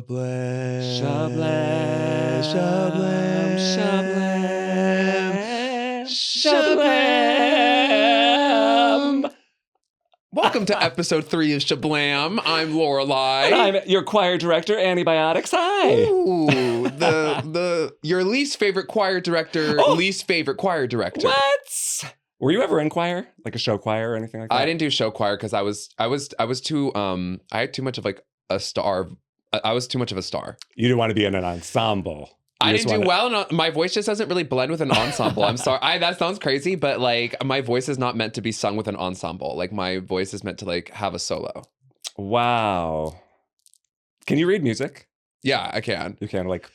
SHABLAM. SHABLAM. SHABLAM. SHABLAM. Welcome to episode 3 of SHABLAM. I'm Lorelei. And I'm your choir director, Biotixx. Hi. Ooh, your least favorite choir director, least favorite choir director. What? Were you ever in choir? Like a show choir or anything like that? I didn't do show choir because I was too I had too much of like a star. I was too much of a star. You didn't want to be in an ensemble. I didn't do well. My voice just doesn't really blend with an ensemble. I'm sorry. That sounds crazy, but like my voice is not meant to be sung with an ensemble. Like my voice is meant to like have a solo. Wow. Can you read music? Yeah, I can. You can like.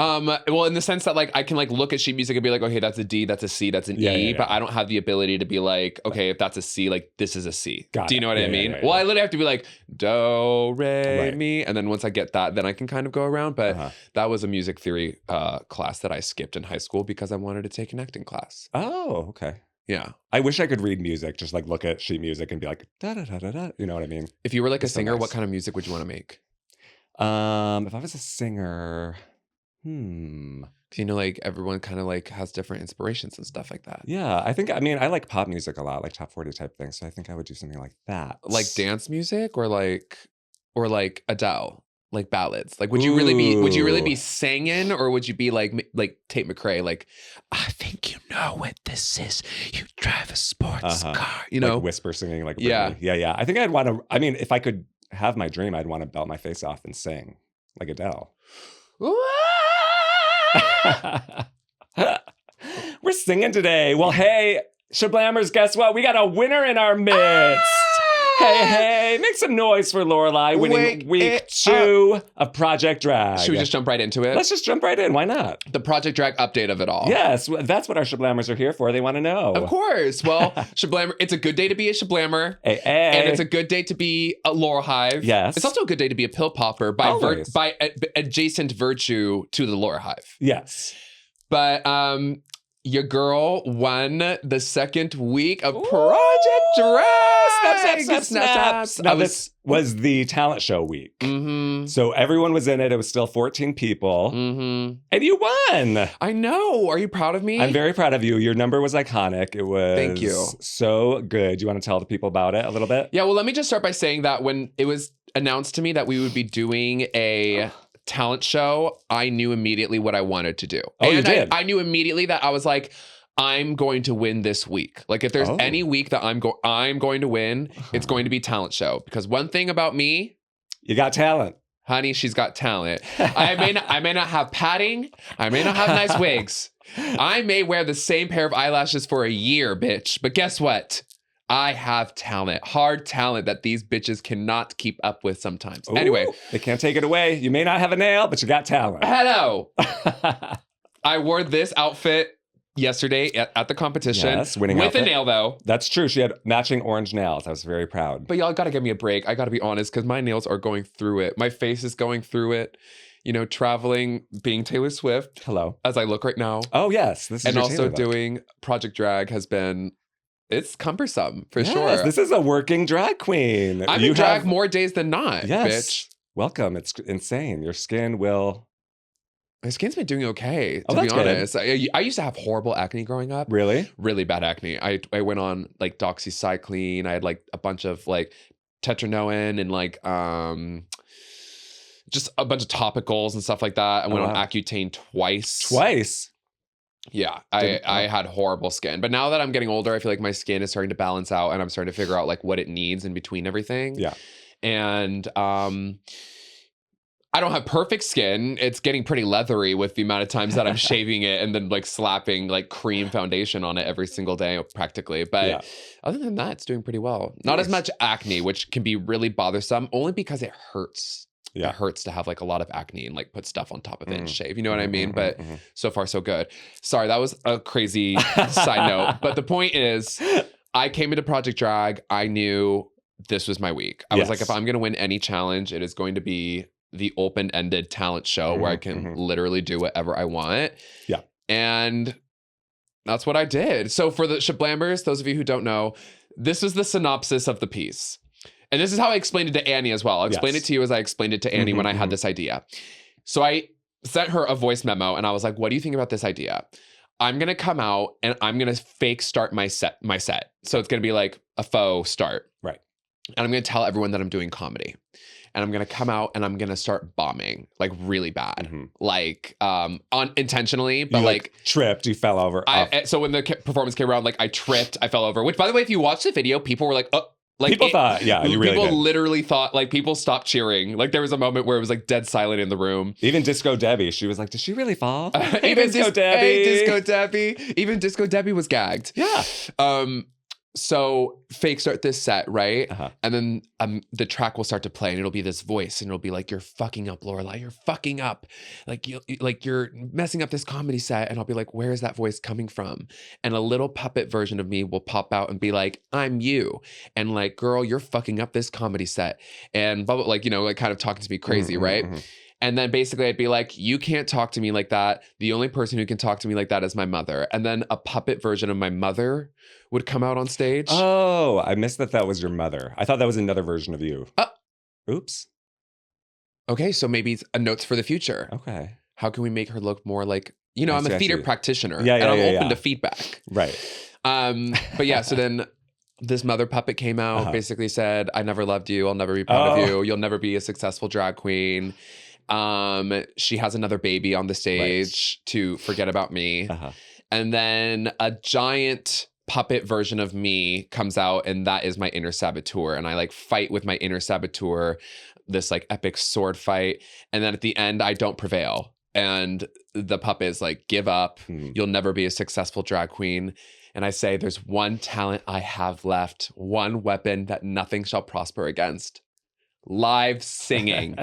Well, in the sense that like I can like look at sheet music and be like, okay, that's a D, that's a C, that's an E, but I don't have the ability to be like, okay, if that's a C, like this is a C. Do you know what I mean? Well, I literally have to be like do, re, mi, and then once I get that, then I can kind of go around. But that was a music theory class that I skipped in high school because I wanted to take an acting class. Oh, okay. Yeah. I wish I could read music, just like look at sheet music and be like, da da da da da. You know what I mean? If you were like a singer, what kind of music would you want to make? If I was a singer, you know, like everyone kind of like has different inspirations and stuff like that. Yeah, I like pop music a lot, like top 40 type things. So I think I would do something like that. Like dance music or like Adele, like ballads. Like would you really be singing, or would you be like Tate McRae, like I think you know what this is. You drive a sports car, you know, like whisper singing, like yeah. I think I'd want to. I mean, if I could have my dream, I'd want to belt my face off and sing like Adele. We're singing today. Well, hey, Shablammers, guess what? We got a winner in our midst. Hey, make some noise for Lorelei winning week 2 of Project Drag. Should we just jump right into it? Let's just jump right in. Why not? The Project Drag update of it all. Yes, that's what our Shablammers are here for. They want to know. Of course. Well, Shablammer, it's a good day to be a Shablammer. Hey. And it's a good day to be a Laurel Hive. Yes. It's also a good day to be a pill popper by adjacent virtue to the Laurel Hive. Yes. But your girl won the second week of Project Drag. Snaps. Now, this was the talent show week. So everyone was in it. It was still 14 people. And you won. I know. Are you proud of me? I'm very proud of you. Your number was iconic. It was Thank you. So good. Do you want to tell the people about it a little bit? Yeah, well, let me just start by saying that when it was announced to me that we would be doing a talent show, I knew immediately what I wanted to do. Oh, you did? I knew immediately that I was like, I'm going to win this week. Like if there's any week that I'm going to win, it's going to be talent show. Because one thing about me, you got talent. Honey, she's got talent. I may not have padding. I may not have nice wigs. I may wear the same pair of eyelashes for a year, bitch. But guess what? I have talent, hard talent that these bitches cannot keep up with sometimes. Ooh, anyway. They can't take it away. You may not have a nail, but you got talent. Hello. I wore this outfit yesterday at the competition. Yes, winning with outfit. A nail, though. That's true. She had matching orange nails. I was very proud. But y'all got to give me a break. I got to be honest, because my nails are going through it. My face is going through it. You know, traveling, being Taylor Swift. Hello. As I look right now. Oh, yes. This is and your also Taylor look. Doing Project Drag has been... It's cumbersome, for sure. This is a working drag queen. I'm in drag more days than not, bitch. Welcome. It's insane. Your skin will... My skin's been doing okay, to be honest. I used to have horrible acne growing up. Really? Really bad acne. I went on like doxycycline. I had like a bunch of like tetranoin and like just a bunch of topicals and stuff like that. I went on Accutane twice. Twice? Yeah, I had horrible skin. But now that I'm getting older, I feel like my skin is starting to balance out and I'm starting to figure out like what it needs in between everything. Yeah. And I don't have perfect skin. It's getting pretty leathery with the amount of times that I'm shaving it and then like slapping like cream foundation on it every single day practically. But other than that, it's doing pretty well. Not as much acne, which can be really bothersome only because it hurts. Yeah. It hurts to have like a lot of acne and like put stuff on top of it and shave. You know what I mean? But so far so good. Sorry, that was a crazy side note. But the point is, I came into Project Drag. I knew this was my week. I was like, if I'm going to win any challenge, it is going to be the open-ended talent show where I can literally do whatever I want. Yeah. And that's what I did. So for the Shablammers, those of you who don't know, this is the synopsis of the piece. And this is how I explained it to Annie as well. I'll explain it to you as I explained it to Annie when I had this idea. So I sent her a voice memo and I was like, what do you think about this idea? I'm going to come out and I'm going to fake start my set. So it's going to be like a faux start. Right. And I'm going to tell everyone that I'm doing comedy. And I'm going to come out and I'm going to start bombing like really bad. Like unintentionally, but like tripped, you fell over. So when the performance came around, like I tripped, I fell over, which by the way, if you watch the video, people were like, oh. Like people thought, you really people did. Literally thought, like, people stopped cheering. Like, there was a moment where it was, like, dead silent in the room. Even Disco Debbie, she was like, did she really fall? Even Disco Debbie. Hey, Disco Debbie. Even Disco Debbie was gagged. Yeah. So fake start this set, right? And then the track will start to play and it'll be this voice and it'll be like, you're fucking up, Lorelei. You're fucking up. Like you're messing up this comedy set. And I'll be like, where is that voice coming from? And a little puppet version of me will pop out and be like, I'm you. And like, girl, you're fucking up this comedy set. And blah, blah, like, you know, like kind of talking to me crazy, right? And then basically I'd be like, you can't talk to me like that. The only person who can talk to me like that is my mother. And then a puppet version of my mother would come out on stage. Oh, I missed that was your mother. I thought that was another version of you. Oops. Okay, so maybe it's a notes for the future. Okay. How can we make her look more like, you know, I'm a theater practitioner. Yeah, and I'm open to feedback. Right. But yeah, so then this mother puppet came out, basically said, I never loved you. I'll never be proud of you. You'll never be a successful drag queen. She has another baby on the stage to forget about me. And then a giant puppet version of me comes out and that is my inner saboteur. And I like fight with my inner saboteur, this like epic sword fight. And then at the end, I don't prevail. And the puppet is like, give up. You'll never be a successful drag queen. And I say, there's one talent I have left, one weapon that nothing shall prosper against. Live singing.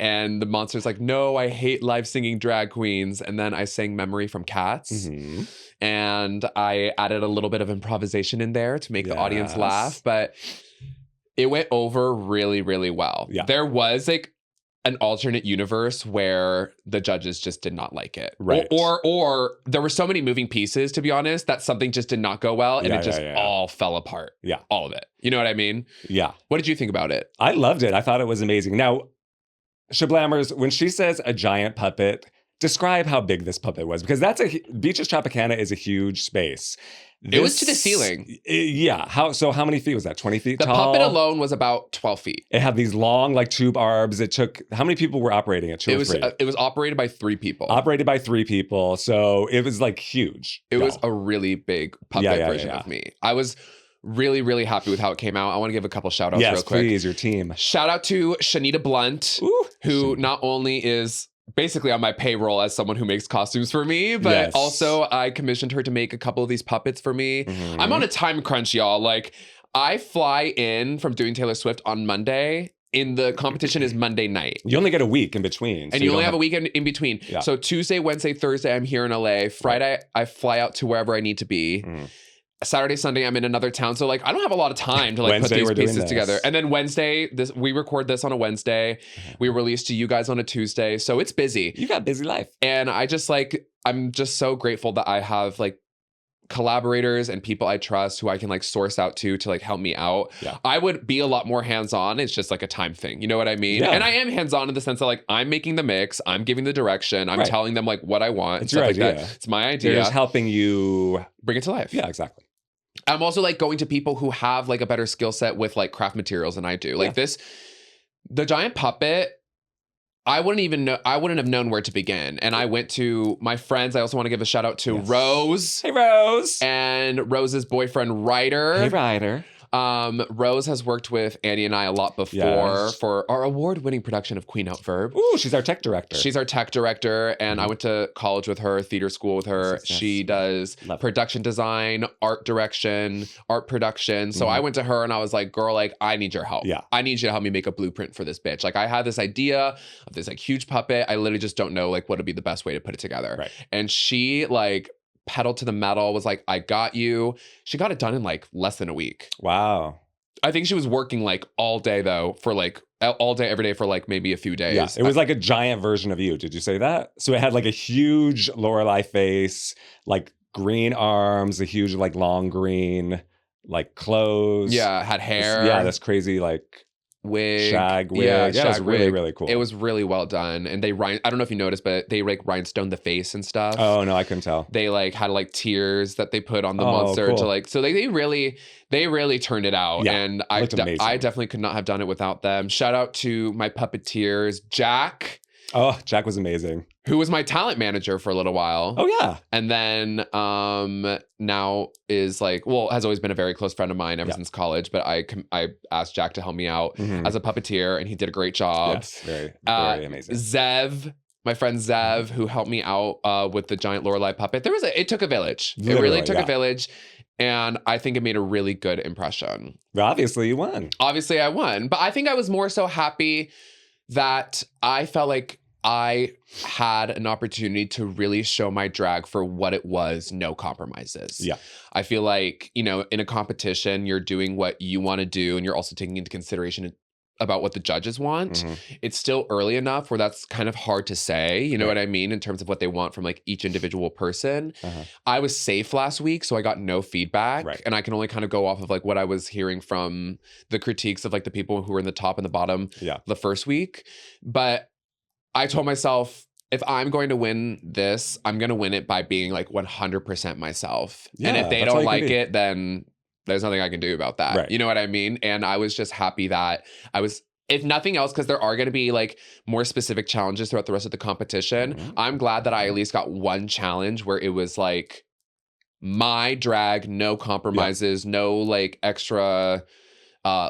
And the monster's like, no, I hate live singing drag queens. And then I sang Memory from Cats. And I added a little bit of improvisation in there to make the audience laugh. But it went over really, really well. There was like an alternate universe where the judges just did not like it. Right. Or there were so many moving pieces, to be honest, that something just did not go well. And it just all fell apart. Yeah. All of it. You know what I mean? Yeah. What did you think about it? I loved it. I thought it was amazing. Now, Shablammers, when she says a giant puppet, describe how big this puppet was, because Beaches Tropicana is a huge space. It was to the ceiling. Yeah. How many feet was that? 20 feet tall? The puppet alone was about 12 feet. It had these long, like, tube arbs. It took, how many people were operating it? Two or three? It was operated by 3 people. Operated by 3 people. So it was like huge. It was a really big puppet version of me. I was really, really happy with how it came out. I want to give a couple shout outs real quick. Yes, please, your team. Shout out to Shanita Blunt, who not only is basically on my payroll as someone who makes costumes for me, but also I commissioned her to make a couple of these puppets for me. I'm on a time crunch, y'all. Like, I fly in from doing Taylor Swift on Monday. And the competition is Monday night. You only get a week in between. And you only have a weekend in between. Yeah. So Tuesday, Wednesday, Thursday, I'm here in LA. Friday, I fly out to wherever I need to be. Saturday, Sunday, I'm in another town. So like, I don't have a lot of time to like put these pieces together. And then Wednesday, we record this on a Wednesday. We release to you guys on a Tuesday. So it's busy. You got a busy life. And I'm just so grateful that I have like collaborators and people I trust who I can like source out to like help me out. Yeah. I would be a lot more hands-on. It's just like a time thing. You know what I mean? Yeah. And I am hands-on in the sense that like I'm making the mix, I'm giving the direction, I'm telling them like what I want. It's your idea. Like that. It's my idea. They're just helping you bring it to life. Yeah, exactly. I'm also like going to people who have like a better skill set with like craft materials than I do. Like the giant puppet, I wouldn't have known where to begin. And I went to my friends. I also want to give a shout out to Rose. Hey, Rose. And Rose's boyfriend, Ryder. Hey, Ryder. Rose has worked with Annie and I a lot before for our award-winning production of Queen Out Verb. Ooh, she's our tech director. She's our tech director, and I went to college with her, theater school with her. Yes. She does production design, art direction, art production. So I went to her and I was like, girl, like, I need your help. Yeah. I need you to help me make a blueprint for this bitch. Like, I had this idea of this like huge puppet. I literally just don't know like what would be the best way to put it together. Right. And she like pedal to the metal, was like, I got you. She got it done in like less than a week. Wow. I think she was working like all day though, for like all day, every day for like maybe a few days. Yeah, it was like a giant version of you. Did you say that? So it had like a huge Lorelei face, like green arms, a huge like long green like clothes. Yeah, had hair. This crazy like wig, shag wig. Yeah, it was really, really cool. It was really well done. And I don't know if you noticed, but they like rhinestoned the face and stuff. Oh no, I couldn't tell. They like had like tears that they put on the monster to like, so they really turned it out. Yeah, and I definitely could not have done it without them. Shout out to my puppeteers, Jack. Oh, Jack was amazing. Who was my talent manager for a little while. Oh yeah. And then now is like, well, has always been a very close friend of mine ever since college. But I asked Jack to help me out as a puppeteer, and he did a great job. Yes, very amazing. Zev, my friend Zev, who helped me out with the giant Lorelei puppet. It took a village. Literally, it really took a village. And I think it made a really good impression. Well, obviously you won. Obviously I won. But I think I was more so happy that I felt like I had an opportunity to really show my drag for what it was, no compromises. Yeah. I feel like, in a competition, you're doing what you want to do, and you're also taking into consideration about what the judges want. It's still early enough where that's kind of hard to say, you know what I mean, in terms of what they want from like each individual person. I was safe last week, so I got no feedback. And I can only kind of go off of like what I was hearing from the critiques of like the people who were in the top and the bottom the first week. But I told myself, if I'm going to win this, I'm going to win it by being like 100% myself. And if they don't like it, then there's nothing I can do about that. You know what I mean? And I was just happy that I was, if nothing else, because there are going to be like more specific challenges throughout the rest of the competition. I'm glad that I at least got one challenge where it was like my drag, no compromises, no like extra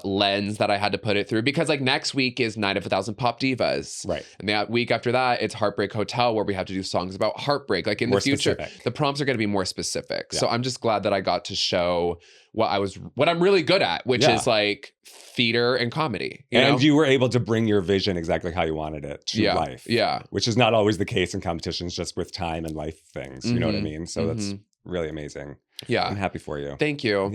lens that I had to put it through, because like next week is Night of 1,000 Pop Divas. And the week after that, it's Heartbreak Hotel, where we have to do songs about heartbreak. Like in the future, the prompts are going to be more specific. So I'm just glad that I got to show what I'm really good at, which is like theater and comedy. You know? You were able to bring your vision exactly how you wanted it to life. Which is not always the case in competitions, just with time and life things. You know what I mean? So that's really amazing. I'm happy for you. Thank you.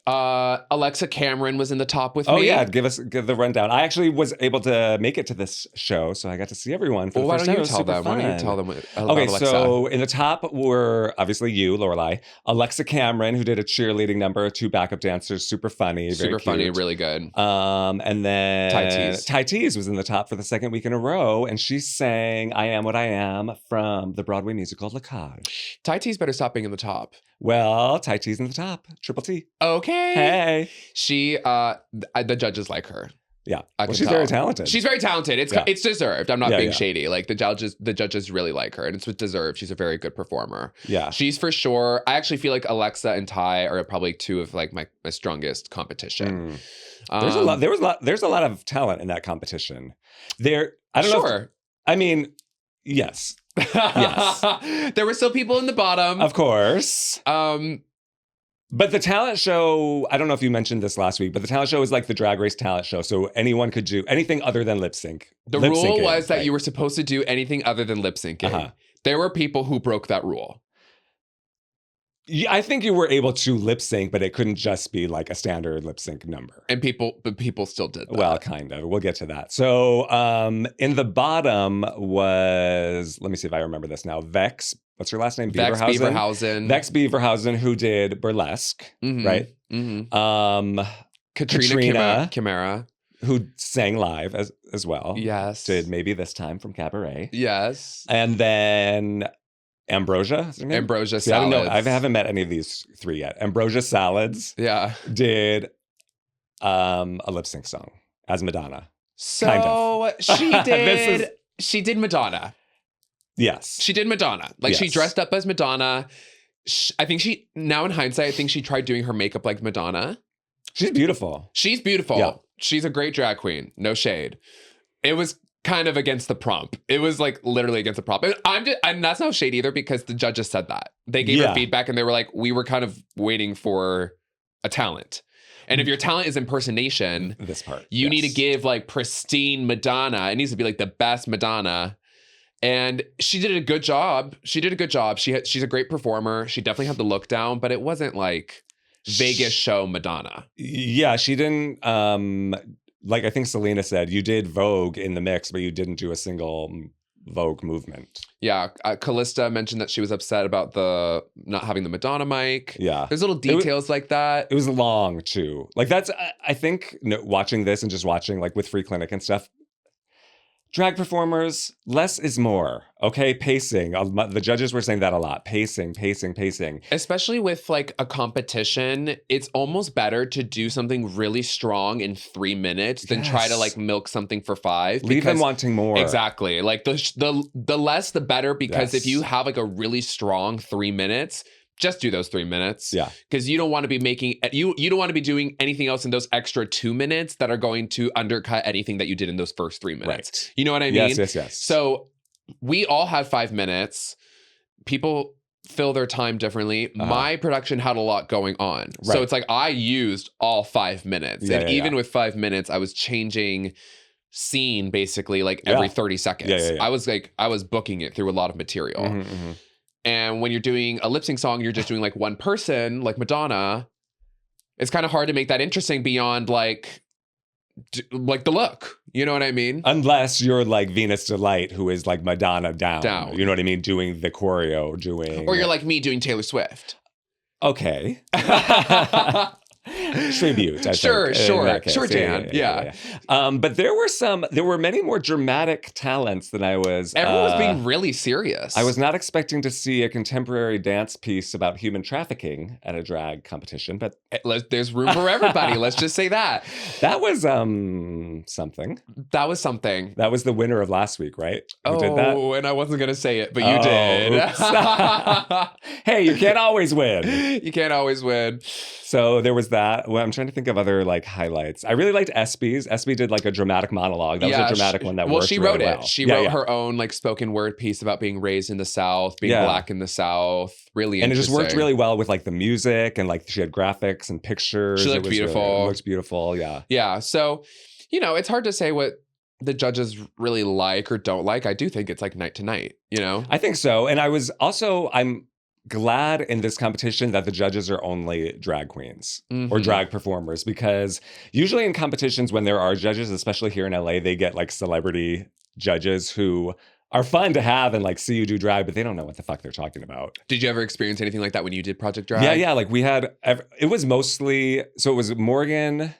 Alexa Cameron was in the top with me. Oh yeah, give the rundown. I actually was able to make it to this show, so I got to see everyone for the first time. Why don't you tell them about Alexa? So in the top were obviously you, Lorelei, Alexa Cameron, who did a cheerleading number, 2 backup dancers, super funny, super funny, really good. And then Tai Tees was in the top for the second week in a row, and she sang "I Am What I Am" from the Broadway musical La Cage. Tai Tees better stop being in the top. Well, Tai Tees in the top, Triple T. Okay. Hey. She, the judges like her. Yeah. She's very talented. She's very talented. It's deserved. I'm not being shady. Like the judges really like her, and it's deserved. She's a very good performer. Yeah. She's for sure. I actually feel like Alexa and Ty are probably 2 of like my strongest competition. There's a lot of talent in that competition. I don't know. I mean, yes. Yes. There were still people in the bottom. Of course. But the talent show, I don't know if you mentioned this last week, but the talent show is like the Drag Race talent show. So anyone could do anything other than lip sync. The rule was that you were supposed to do anything other than lip syncing. There were people who broke that rule. Yeah, I think you were able to lip sync, but it couldn't just be like a standard lip sync number. And people still did that. Well, kind of. We'll get to that. So in the bottom was, let me see if I remember this now, Vex. What's her last name? Vex Beaverhausen. Vex Beaverhausen, who did Burlesque, right? Katrina Chimera, who sang live as well. Yes. Did Maybe This Time from Cabaret. Yes. And then Ambrosia. Ambrosia See, Salads. I haven't met any of these 3 yet. Ambrosia Salads. Yeah. Did a lip sync song as Madonna. So kind of. She did. She did Madonna. Yes. She did Madonna. Like she dressed up as Madonna. I think now in hindsight, I think she tried doing her makeup like Madonna. She's beautiful. She's beautiful. Yeah. She's a great drag queen. No shade. It was kind of against the prompt. It was like literally against the prompt. And that's no shade either, because the judges said that. They gave her feedback and they were like, we were kind of waiting for a talent. And if your talent is impersonation, this part, you need to give like pristine Madonna. It needs to be like the best Madonna. And she did a good job. She's a great performer. She definitely had the look down, but it wasn't like Vegas show Madonna. Yeah, she didn't, like I think Selena said, you did Vogue in the mix, but you didn't do a single Vogue movement. Yeah, Callista mentioned that she was upset about the not having the Madonna mic. Yeah. There's little details like that. It was long, too. Like, that's, I think, watching this and just watching, like, with Free Clinic and stuff, drag performers, less is more, okay? Pacing. The judges were saying that a lot. Pacing. Especially with like a competition, it's almost better to do something really strong in 3 minutes than try to like milk something for 5. Leave them wanting more. Exactly. Like the less, the better, because if you have like a really strong 3 minutes, just do those 3 minutes. Yeah. Because you don't want to be making, you don't want to be doing anything else in those extra 2 minutes that are going to undercut anything that you did in those first 3 minutes. Right. You know what I mean? Yes. So we all have 5 minutes. People fill their time differently. My production had a lot going on. Right. So it's like I used all 5 minutes. Even with 5 minutes, I was changing scene basically like every 30 seconds. I was booking it through a lot of material. And when you're doing a lip sync song, you're just doing like one person, like Madonna. It's kind of hard to make that interesting beyond like the look. You know what I mean? Unless you're like Venus Delight, who is like Madonna down. You know what I mean? Doing the choreo, Or you're like me doing Taylor Swift. Okay. Tribute. Sure, Dan. Yeah. But there were many more dramatic talents than I was. Everyone was being really serious. I was not expecting to see a contemporary dance piece about human trafficking at a drag competition, but there's room for everybody. Let's just say that. That was something. That was something. That was the winner of last week, right? Who did that? And I wasn't gonna say it, but you did. Hey, you can't always win. You can't always win. So there was that. Well, I'm trying to think of other like highlights. I really liked Espy's. Espy did like a dramatic monologue. That was a dramatic one that worked. She wrote really it. Well. She wrote her own like spoken word piece about being raised in the South, being Black in the South. Really interesting. And it just worked really well with like the music and like she had graphics and pictures. She looked beautiful. It looks beautiful. Yeah. Yeah. So, it's hard to say what the judges really like or don't like. I do think it's like night to night, I think so. And I'm glad in this competition that the judges are only drag queens or drag performers, because usually in competitions when there are judges, especially here in LA, they get like celebrity judges who are fun to have and like see you do drag, but they don't know what the fuck they're talking about. Did you ever experience anything like that when you did Project Drag? Yeah. Like it was mostly, so it was Morgan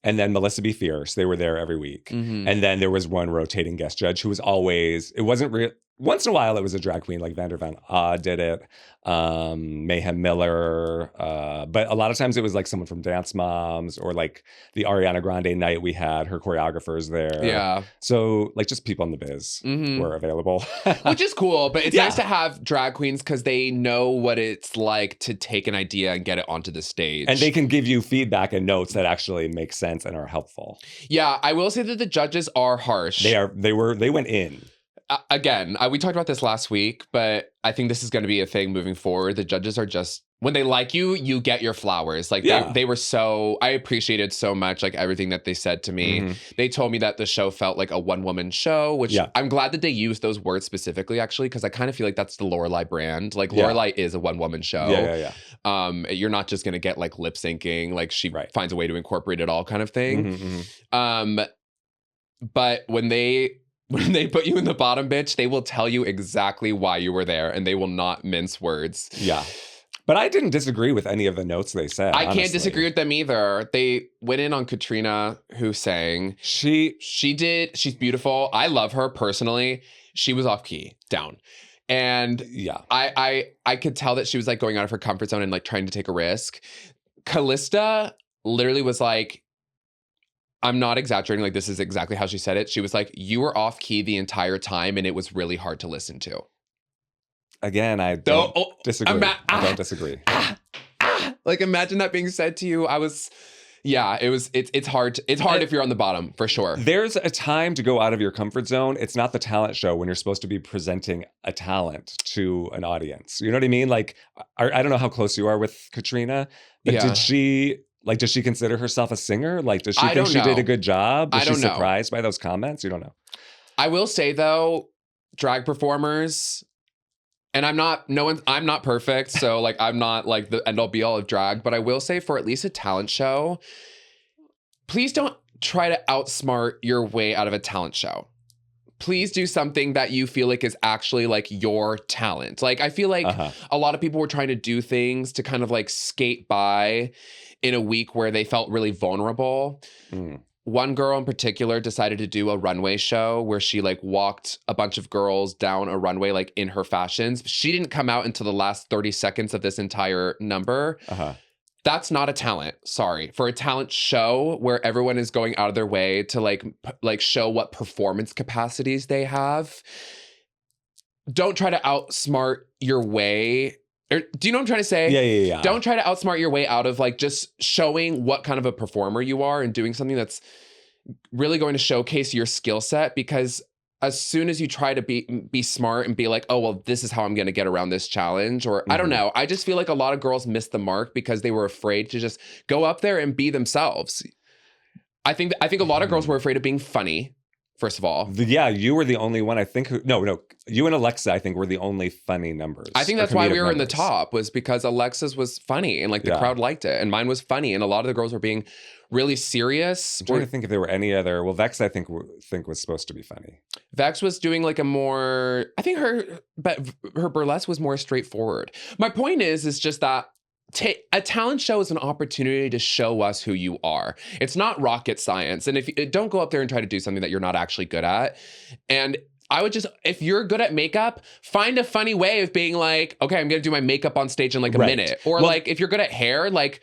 and then Melissa B. Fierce. They were there every week. And then there was one rotating guest judge who was always, it wasn't real. Once in a while, it was a drag queen, like Vander Van Odd did it, Mayhem Miller. But a lot of times it was like someone from Dance Moms or like the Ariana Grande night we had, her choreographers there. Yeah. So like just people in the biz were available. Which is cool, but it's nice to have drag queens because they know what it's like to take an idea and get it onto the stage. And they can give you feedback and notes that actually make sense and are helpful. Yeah, I will say that the judges are harsh. They went in. Again, we talked about this last week, but I think this is going to be a thing moving forward. The judges are just, when they like you, you get your flowers. Like they were I appreciated so much like everything that they said to me. They told me that the show felt like a one-woman show, which I'm glad that they used those words specifically, actually, because I kind of feel like that's the Lorelei brand. Like Lorelei is a one-woman show. Yeah. You're not just going to get like lip syncing, like she finds a way to incorporate it all kind of thing. But when they put you in the bottom, bitch, they will tell you exactly why you were there and they will not mince words. Yeah. But I didn't disagree with any of the notes they said. I can't disagree with them either. They went in on Katrina, who sang. She did. She's beautiful. I love her personally. She was off key, down. And I could tell that she was like going out of her comfort zone and like trying to take a risk. Callista literally was like, I'm not exaggerating. Like, this is exactly how she said it. She was like, you were off key the entire time and it was really hard to listen to. Again, I don't disagree. I don't disagree. Like, imagine that being said to you. It's hard. It's hard if you're on the bottom, for sure. There's a time to go out of your comfort zone. It's not the talent show when you're supposed to be presenting a talent to an audience. You know what I mean? Like, I don't know how close you are with Katrina, but does she consider herself a singer? Like, does she think she did a good job? Was she surprised by those comments? You don't know. I will say though, drag performers, and I'm not perfect, so like I'm not like the end all be all of drag, but I will say for at least a talent show, please don't try to outsmart your way out of a talent show. please do something that you feel like is actually like your talent. Like, I feel like a lot of people were trying to do things to kind of like skate by in a week where they felt really vulnerable. One girl in particular decided to do a runway show where she like walked a bunch of girls down a runway like in her fashions. She didn't come out until the last 30 seconds of this entire number. That's not a talent. Sorry. For a talent show where everyone is going out of their way to like show what performance capacities they have, don't try to outsmart your way. Do you know what I'm trying to say? Yeah. Don't try to outsmart your way out of like just showing what kind of a performer you are and doing something that's really going to showcase your skill set, because as soon as you try to be smart and be like, oh, well, this is how I'm going to get around this challenge, or I don't know. I just feel like a lot of girls missed the mark because they were afraid to just go up there and be themselves. I think a lot of girls were afraid of being funny. First of all, you were the only one, I think. No, you and Alexa, I think, were the only funny numbers. I think that's why we were in the top, was because Alexa's was funny and like the crowd liked it, and mine was funny, and a lot of the girls were being really serious. I'm trying to think if there were any other. Well, Vex, I think was supposed to be funny. Vex was doing like a more, I think her burlesque was more straightforward. My point is just that a talent show is an opportunity to show us who you are. It's not rocket science. And don't go up there and try to do something that you're not actually good at. And I would just, if you're good at makeup, find a funny way of being like, okay, I'm going to do my makeup on stage in like a minute. Or like, if you're good at hair, like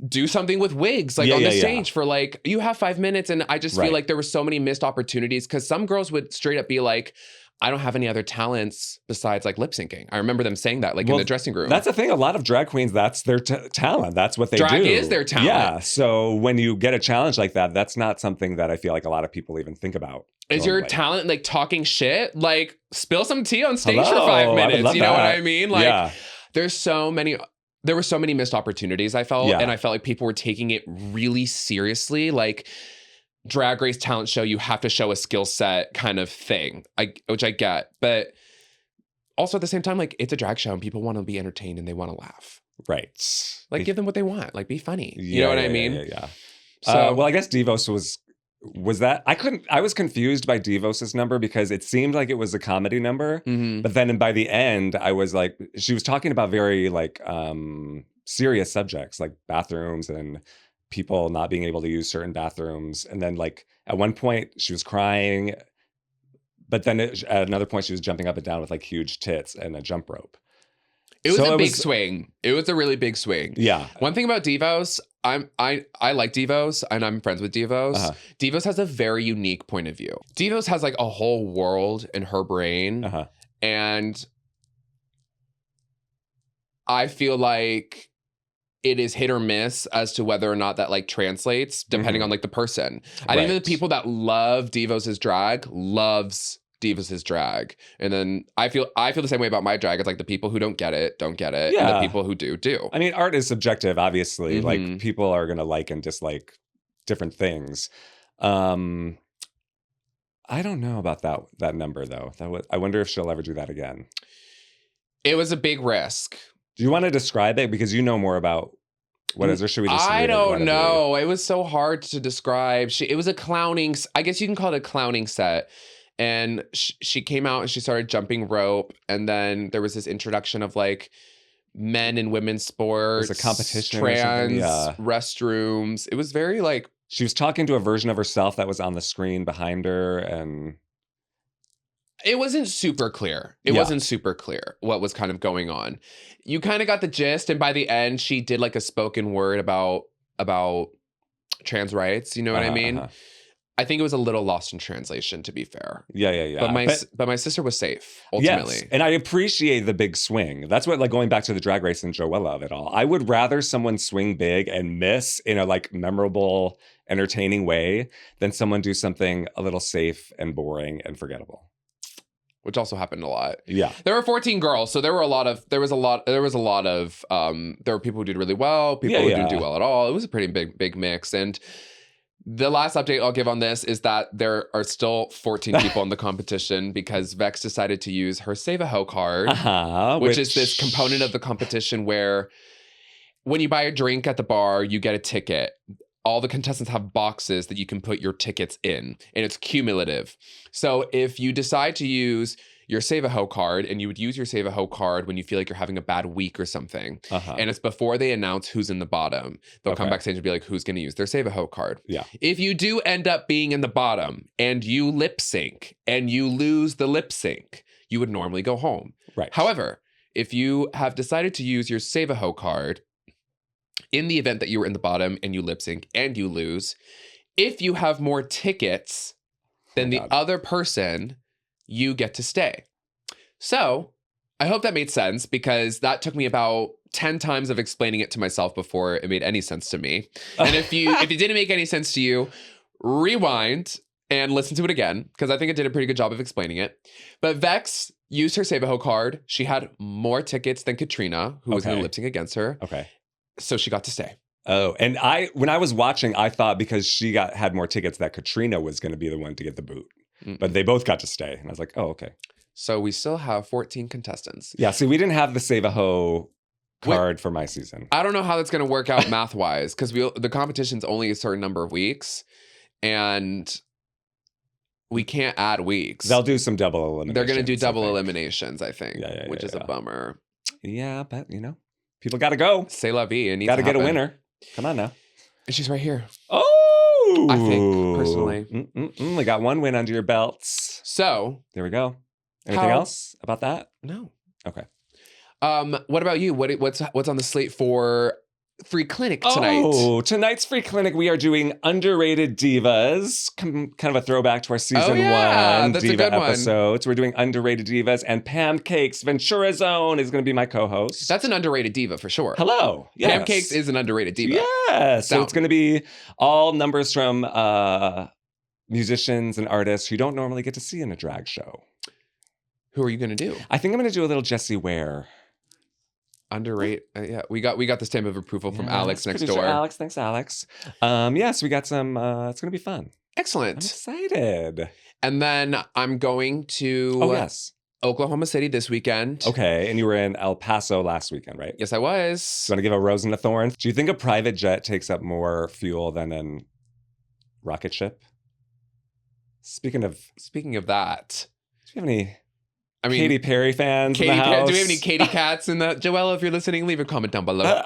do something with wigs, like on the stage for like, you have 5 minutes. And I just feel like there were so many missed opportunities, because some girls would straight up be like, I don't have any other talents besides like lip syncing. I remember them saying that like in the dressing room. That's the thing. A lot of drag queens, that's their talent. That's what they do. Drag is their talent. Yeah. So when you get a challenge like that, that's not something that I feel like a lot of people even think about. Is your talent like talking shit? Like spill some tea on stage for 5 minutes. You know what I mean? Like there were so many missed opportunities, I felt. And I felt like people were taking it really seriously. Like, Drag Race talent show, you have to show a skill set kind of thing, which I get. But also at the same time, like, it's a drag show and people want to be entertained and they want to laugh. Right. Like, give them what they want. Like, be funny. You know what I mean? Yeah. So, well, I guess Devos was that, I was confused by Devos's number because it seemed like it was a comedy number. But then by the end, I was like, she was talking about very like serious subjects like bathrooms and people not being able to use certain bathrooms. And then like at one point she was crying, but then at another point she was jumping up and down with like huge tits and a jump rope. It was a big swing. It was a really big swing. Yeah. One thing about Devos, I like Devos and I'm friends with Devos. Devos has a very unique point of view. Devos has like a whole world in her brain. And I feel like it is hit or miss as to whether or not that like translates depending on like the person. I think that the people that love Devos' drag loves Devos' drag. And then I feel the same way about my drag. It's like the people who don't get it. And the people who do. I mean, art is subjective, obviously. Like people are going to like and dislike different things. I don't know about that number though. I wonder if she'll ever do that again. It was a big risk. Do you want to describe it? Because you know more about what it is, or should we just I don't know. It was so hard to describe. It was a clowning, I guess you can call it a clowning set. And she came out and she started jumping rope. And then there was this introduction of like men and women's sports. There's a competition. Trans, restrooms. It was very like. She was talking to a version of herself that was on the screen behind her, and it wasn't super clear. It wasn't super clear what was kind of going on. You kind of got the gist, and by the end, she did like a spoken word about trans rights. You know what I mean? I think it was a little lost in translation, to be fair. Yeah. But my sister was safe, ultimately. Yes, and I appreciate the big swing. That's what, like, going back to the Drag Race and Joella of it all. I would rather someone swing big and miss in a, like, memorable, entertaining way than someone do something a little safe and boring and forgettable. Which also happened a lot. Yeah. There were 14 girls, so there were people who did really well, people who didn't do well at all. It was a pretty big mix. And the last update I'll give on this is that there are still 14 people in the competition because Vex decided to use her Save a Ho card, which is this component of the competition where when you buy a drink at the bar, you get a ticket. all the contestants have boxes that you can put your tickets in, and it's cumulative. So if you decide to use your Save a Ho card, and you would use your Save a Ho card when you feel like you're having a bad week or something, and it's before they announce who's in the bottom, they'll come backstage and be like, who's going to use their Save a Ho card? Yeah. If you do end up being in the bottom and you lip sync and you lose the lip sync, you would normally go home. Right. However, if you have decided to use your Save a Ho card in the event that you were in the bottom and you lip sync and you lose, if you have more tickets than the other person, you get to stay. So I hope that made sense, because that took me about 10 times of explaining it to myself before it made any sense to me. And if it didn't make any sense to you, rewind and listen to it again, because I think it did a pretty good job of explaining it. But Vex used her Save a Ho card. She had more tickets than Katrina, who was in the lip sync against her. Okay. So she got to stay. Oh, and when I was watching, I thought because she had more tickets that Katrina was going to be the one to get the boot. But they both got to stay. And I was like, oh, okay. So we still have 14 contestants. Yeah, see, we didn't have the Save a Ho card for my season. I don't know how that's going to work out math-wise, because the competition's only a certain number of weeks, and we can't add weeks. They'll do some double eliminations. They're going to do double eliminations, I think, which is a bummer. Yeah, but, people got to go. C'est la vie. Got to get a winner. Come on now. And she's right here. Oh! I think, personally. We got one win under your belts. So. There we go. Anything else about that? No. Okay. What about you? What's on the slate for Free Clinic tonight? Oh, tonight's Free Clinic, we are doing Underrated Divas. Kind of a throwback to our season 1 that's Diva a good episodes. We're doing Underrated Divas, and Pam Cakes, Ventura Zone, is going to be my co-host. That's an underrated diva for sure. Hello. Yes. Pam Cakes is an underrated diva. Yeah. So it's going to be all numbers from musicians and artists who you don't normally get to see in a drag show. Who are you going to do? I think I'm going to do a little Jessie Ware. Underrated. Yeah, we got the stamp of approval from Alex next door. Alex, thanks, Alex. Yes, we got some. It's going to be fun. Excellent. I'm excited. And then I'm going to Oklahoma City this weekend. Okay, and you were in El Paso last weekend, right? Yes, I was. You want to give a rose and a thorn? Do you think a private jet takes up more fuel than a rocket ship? Speaking of that, do you have any? Katy Perry fans in the house? Do we have any Katy Cats in the... Joella, if you're listening, leave a comment down below.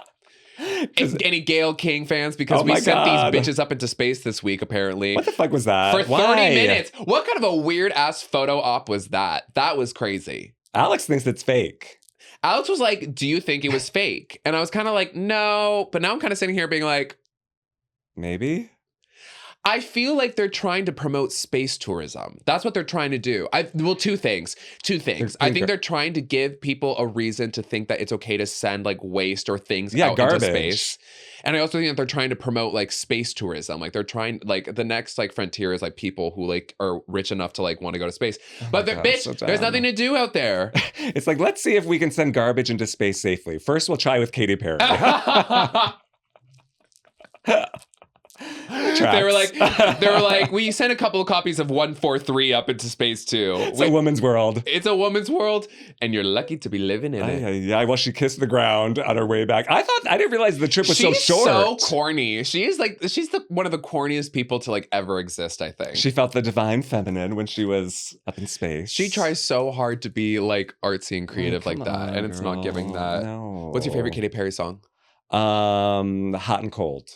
Any Gayle King fans? Because we sent these bitches up into space this week, apparently. What the fuck was that? For 30 minutes. What kind of a weird-ass photo op was that? That was crazy. Alex thinks it's fake. Alex was like, do you think it was fake? And I was kind of like, no. But now I'm kind of sitting here being like... Maybe? I feel like they're trying to promote space tourism. That's what they're trying to do. Two things. I think they're trying to give people a reason to think that it's okay to send like waste or things out into space. And I also think that they're trying to promote like space tourism. Like they're trying, like the next like frontier is like people who like are rich enough to like want to go to space. But there's nothing to do out there. It's like, let's see if we can send garbage into space safely. First, we'll try with Katy Perry. They were like, we sent a couple of copies of 143 up into space too. It's a woman's world. It's a woman's world, and you're lucky to be living in it. Yeah, well, she kissed the ground on her way back. I didn't realize the trip was so short. She's so corny. She's one of the corniest people to like ever exist, I think. She felt the divine feminine when she was up in space. She tries so hard to be like artsy and creative like that, and it's not giving that. No. What's your favorite Katy Perry song? Hot and Cold.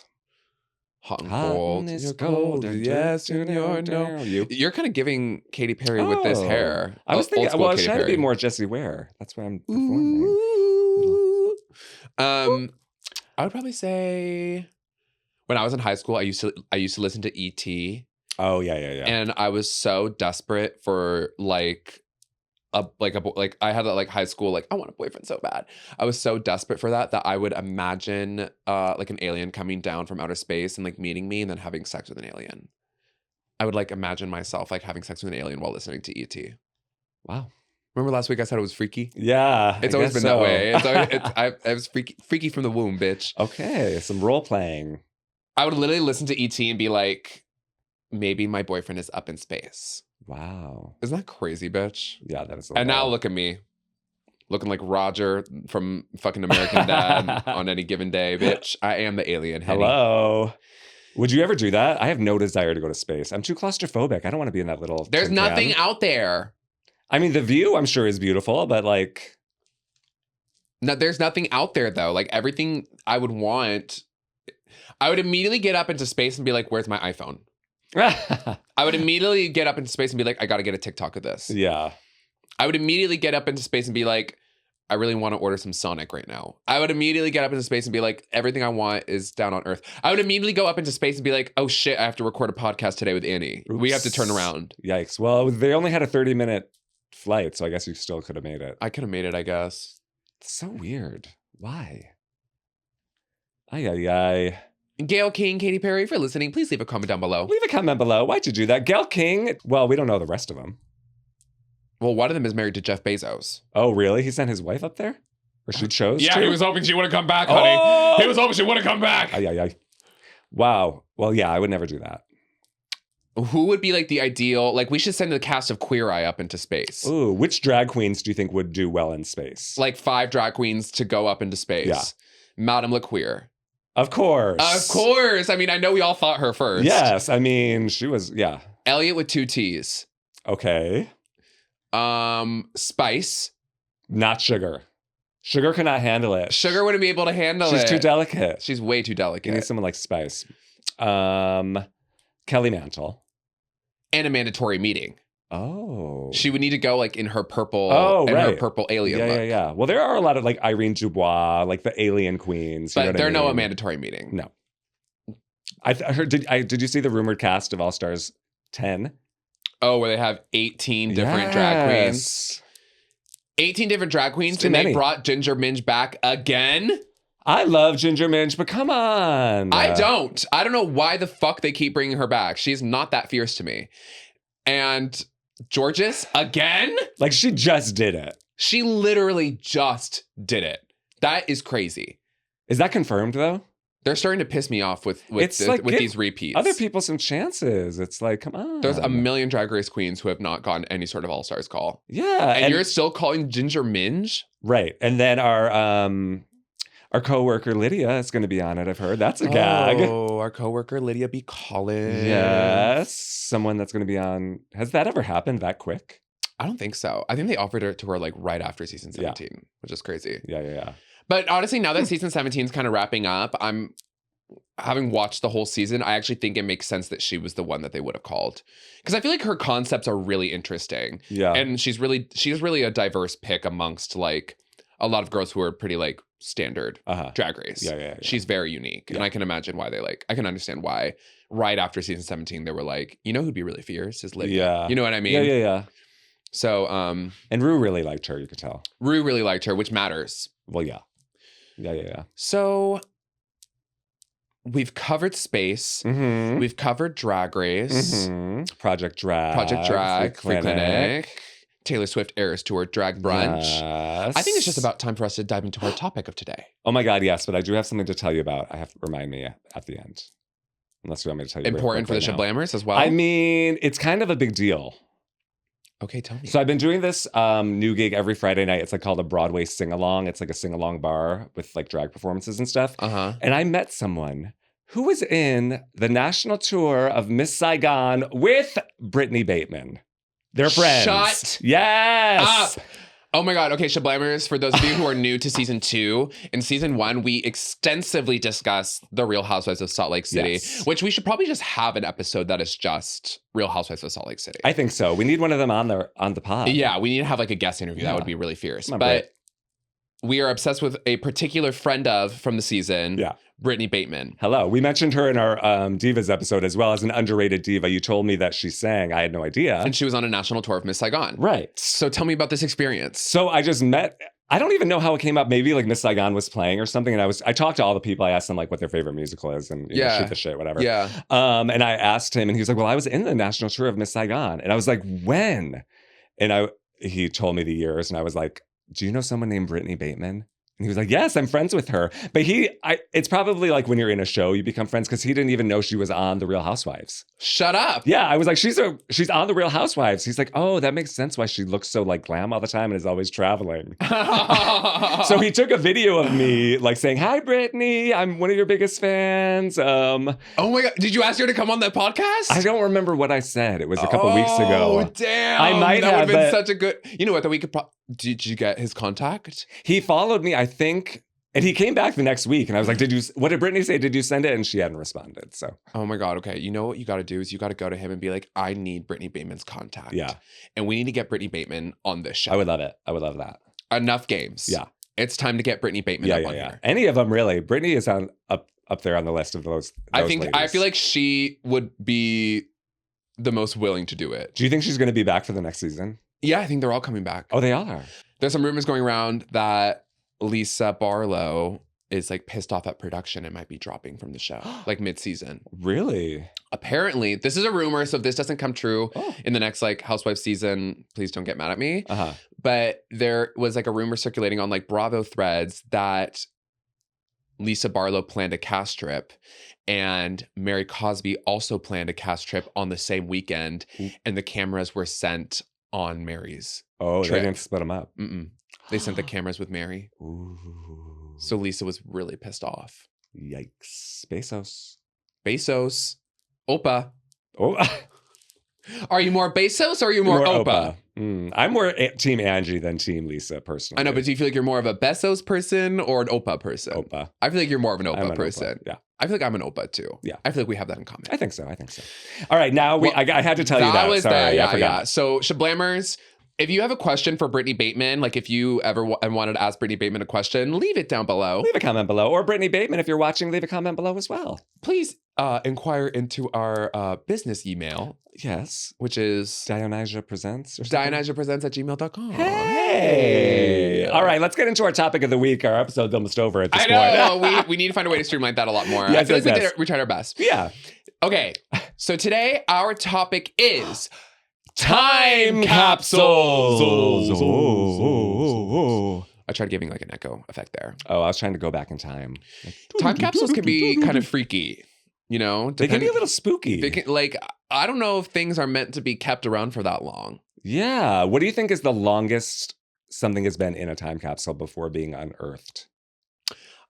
Hot and cold. It's cold. Yes, and you're no. You're kind of giving Katy Perry with this hair. I was thinking, I was trying to be more Jessie Ware. That's what I'm performing. I would probably say when I was in high school, I used to listen to E.T. Oh yeah. And I was so desperate for like I had that like high school, like I want a boyfriend so bad. I was so desperate for that I would imagine like an alien coming down from outer space and like meeting me and then having sex with an alien. I would like imagine myself like having sex with an alien while listening to E.T. Wow. Remember last week I said it was freaky? Yeah. It's always been that way. I was freaky from the womb, bitch. Okay, some role playing. I would literally listen to E.T. and be like, maybe my boyfriend is up in space. Wow. Isn't that crazy, bitch? Yeah, that is. And now look at me. Looking like Roger from fucking American Dad on any given day, bitch. I am the alien. Henny. Hello. Would you ever do that? I have no desire to go to space. I'm too claustrophobic. I don't want to be in that little. There's nothing out there. I mean, the view I'm sure is beautiful, but like. No, there's nothing out there though. Like everything I would want, I would immediately get up into space and be like, "Where's my iPhone?" I would immediately get up into space and be like, "I got to get a TikTok of this." Yeah. I would immediately get up into space and be like, "I really want to order some Sonic right now." I would immediately get up into space and be like, "Everything I want is down on Earth." I would immediately go up into space and be like, "Oh shit, I have to record a podcast today with Annie. Oops. We have to turn around." Yikes. Well, they only had a 30-minute flight, so I guess you still could have made it. I could have made it, I guess. It's so weird. Why? Ay. Gail King, Katy Perry, if you're listening, please leave a comment down below. Leave a comment below. Why'd you do that? Gail King, well, we don't know the rest of them. Well, one of them is married to Jeff Bezos. Oh, really? He sent his wife up there? Or she chose Yeah, to? he was hoping she wouldn't come back, honey. Oh! He was hoping she wouldn't come back. Ay. Wow. Well, yeah, I would never do that. Who would be like the ideal, like we should send the cast of Queer Eye up into space. Ooh, which drag queens do you think would do well in space? Like 5 drag queens to go up into space. Yeah. Madame LaQueer. Of course. Of course. I mean, I know we all thought her first. Yes. I mean, she was, yeah. Elliot with 2 T's. Okay. Spice. Not Sugar. Sugar cannot handle it. Sugar wouldn't be able to handle it. She's too delicate. She's way too delicate. You need someone like Spice. Kelly Mantle. And a mandatory meeting. Oh. She would need to go like in her purple, her purple alien look. Yeah. Well, there are a lot of like Irene Dubois, like the alien queens. But they're no mandatory meeting. No. I heard. Did you see the rumored cast of All Stars 10? Oh, where they have 18 different drag queens. 18 different drag queens, and they brought Ginger Minj back again. I love Ginger Minj, but come on. I don't know why the fuck they keep bringing her back. She's not that fierce to me. And Georges, again? Like, she just did it. She literally just did it. That is crazy. Is that confirmed, though? They're starting to piss me off with these repeats. Other people some chances. It's like, come on. There's a million Drag Race queens who have not gotten any sort of All-Stars call. Yeah. And you're still calling Ginger Minj? Right. And then our coworker Lydia is going to be on it, I've heard. That's a gag. Oh, our coworker Lydia B. Collins. Yes. Someone that's going to be on. Has that ever happened that quick? I don't think so. I think they offered it to her like right after season 17, which is crazy. Yeah. But honestly, now that season 17 is kind of wrapping up, I'm having watched the whole season. I actually think it makes sense that she was the one that they would have called, because I feel like her concepts are really interesting. Yeah, and she's really a diverse pick amongst like a lot of girls who are pretty like standard Drag Race. Yeah. She's very unique, and I can imagine why I can understand why right after season 17 they were like, you know who'd be really fierce is Lydia. Yeah, you know what I mean? Yeah. So and Rue really liked her. You could tell. Rue really liked her, which matters. Well, yeah. So we've covered space. Mm-hmm. We've covered Drag Race. Mm-hmm. Project Drag. Free Clinic. Taylor Swift Eras Tour, Drag Brunch. Yes. I think it's just about time for us to dive into our topic of today. Oh my God, yes. But I do have something to tell you about. I have to remind me at the end. Unless you want me to tell you. Important for the Shablammers as well? I mean, it's kind of a big deal. Okay, tell me. So I've been doing this new gig every Friday night. It's like called a Broadway sing-along. It's like a sing-along bar with like drag performances and stuff. And I met someone who was in the national tour of Miss Saigon with Brittany Bateman. They're friends. Shut yes. up. Oh my God. Okay, Shablammers, for those of you who are new to season 2, in season 1, we extensively discussed the Real Housewives of Salt Lake City, which we should probably just have an episode that is just Real Housewives of Salt Lake City. I think so. We need one of them on the pod. Yeah, we need to have like a guest interview. That would be really fierce. But we are obsessed with a particular friend from the season, Brittany Bateman. Hello. We mentioned her in our Divas episode as well as an underrated diva. You told me that she sang. I had no idea. And she was on a national tour of Miss Saigon. Right. So tell me about this experience. So I just met, I don't even know how it came up. Maybe like Miss Saigon was playing or something. And I talked to all the people. I asked them like what their favorite musical is and you know, shoot the shit, whatever. Yeah. And I asked him and he was like, well, I was in the national tour of Miss Saigon. And I was like, when? And he told me the years and I was like, do you know someone named Brittany Bateman? And he was like, yes, I'm friends with her. But it's probably like when you're in a show, you become friends because he didn't even know she was on The Real Housewives. Shut up. Yeah, I was like, she's on The Real Housewives. He's like, oh, that makes sense why she looks so like glam all the time and is always traveling. So he took a video of me like saying, hi, Brittany, I'm one of your biggest fans. Oh my God, did you ask her to come on that podcast? I don't remember what I said. It was a couple weeks ago. Oh, damn. I might that have would have been such a good, you know what, that we could did you get his contact? He followed me, I think, and he came back the next week and I was like, what did Brittany say? Did you send it? And she hadn't responded, so. Oh my God, okay. You know what you got to do is you got to go to him and be like, I need Brittany Bateman's contact. Yeah. And we need to get Brittany Bateman on this show. I would love it. I would love that. Enough games. Yeah. It's time to get Brittany Bateman up on here. Any of them, really. Brittany is up there on the list of those ladies. I feel like she would be the most willing to do it. Do you think she's going to be back for the next season? Yeah, I think they're all coming back. Oh, they are. There's some rumors going around that Lisa Barlow is like pissed off at production and might be dropping from the show like mid-season. Really? Apparently, this is a rumor, so if this doesn't come true in the next like Housewives season, please don't get mad at me. But there was like a rumor circulating on like Bravo threads that Lisa Barlow planned a cast trip and Mary Cosby also planned a cast trip on the same weekend, and the cameras were sent on Mary's trip. They didn't split them up. They sent the cameras with Mary. Ooh. So Lisa was really pissed off. Yikes. Bezos. Opa. Oh. Are you more Bezos or are you more Opa? I'm more Team Angie than Team Lisa, personally. I know, but do you feel like you're more of a Bezos person or an Opa person? Opa. I feel like you're more of an Opa person. Opa. Yeah. I feel like I'm an Opa too. Yeah. I feel like we have that in common. I think so. All right, now I had to tell you that. Sorry, I forgot. Yeah. So Shablammers, if you have a question for Brittany Bateman, like if you ever wanted to ask Brittany Bateman a question, leave it down below. Leave a comment below. Or Brittany Bateman, if you're watching, leave a comment below as well. Please inquire into our business email. Yes. Which is Dionysia Presents DionysiaPresents@gmail.com. Hey. All right, let's get into our topic of the week. Our episode's almost over at this point. I know. we need to find a way to streamline that a lot more. Yes, I feel like we tried our best. Yeah. Okay. So today our topic is time capsules. I tried giving like an echo effect there. Oh, I was trying to go back in time. Time capsules can be kind of freaky, you know? They can be a little spooky. They can, like, I don't know if things are meant to be kept around for that long. Yeah. What do you think is the longest something has been in a time capsule before being unearthed?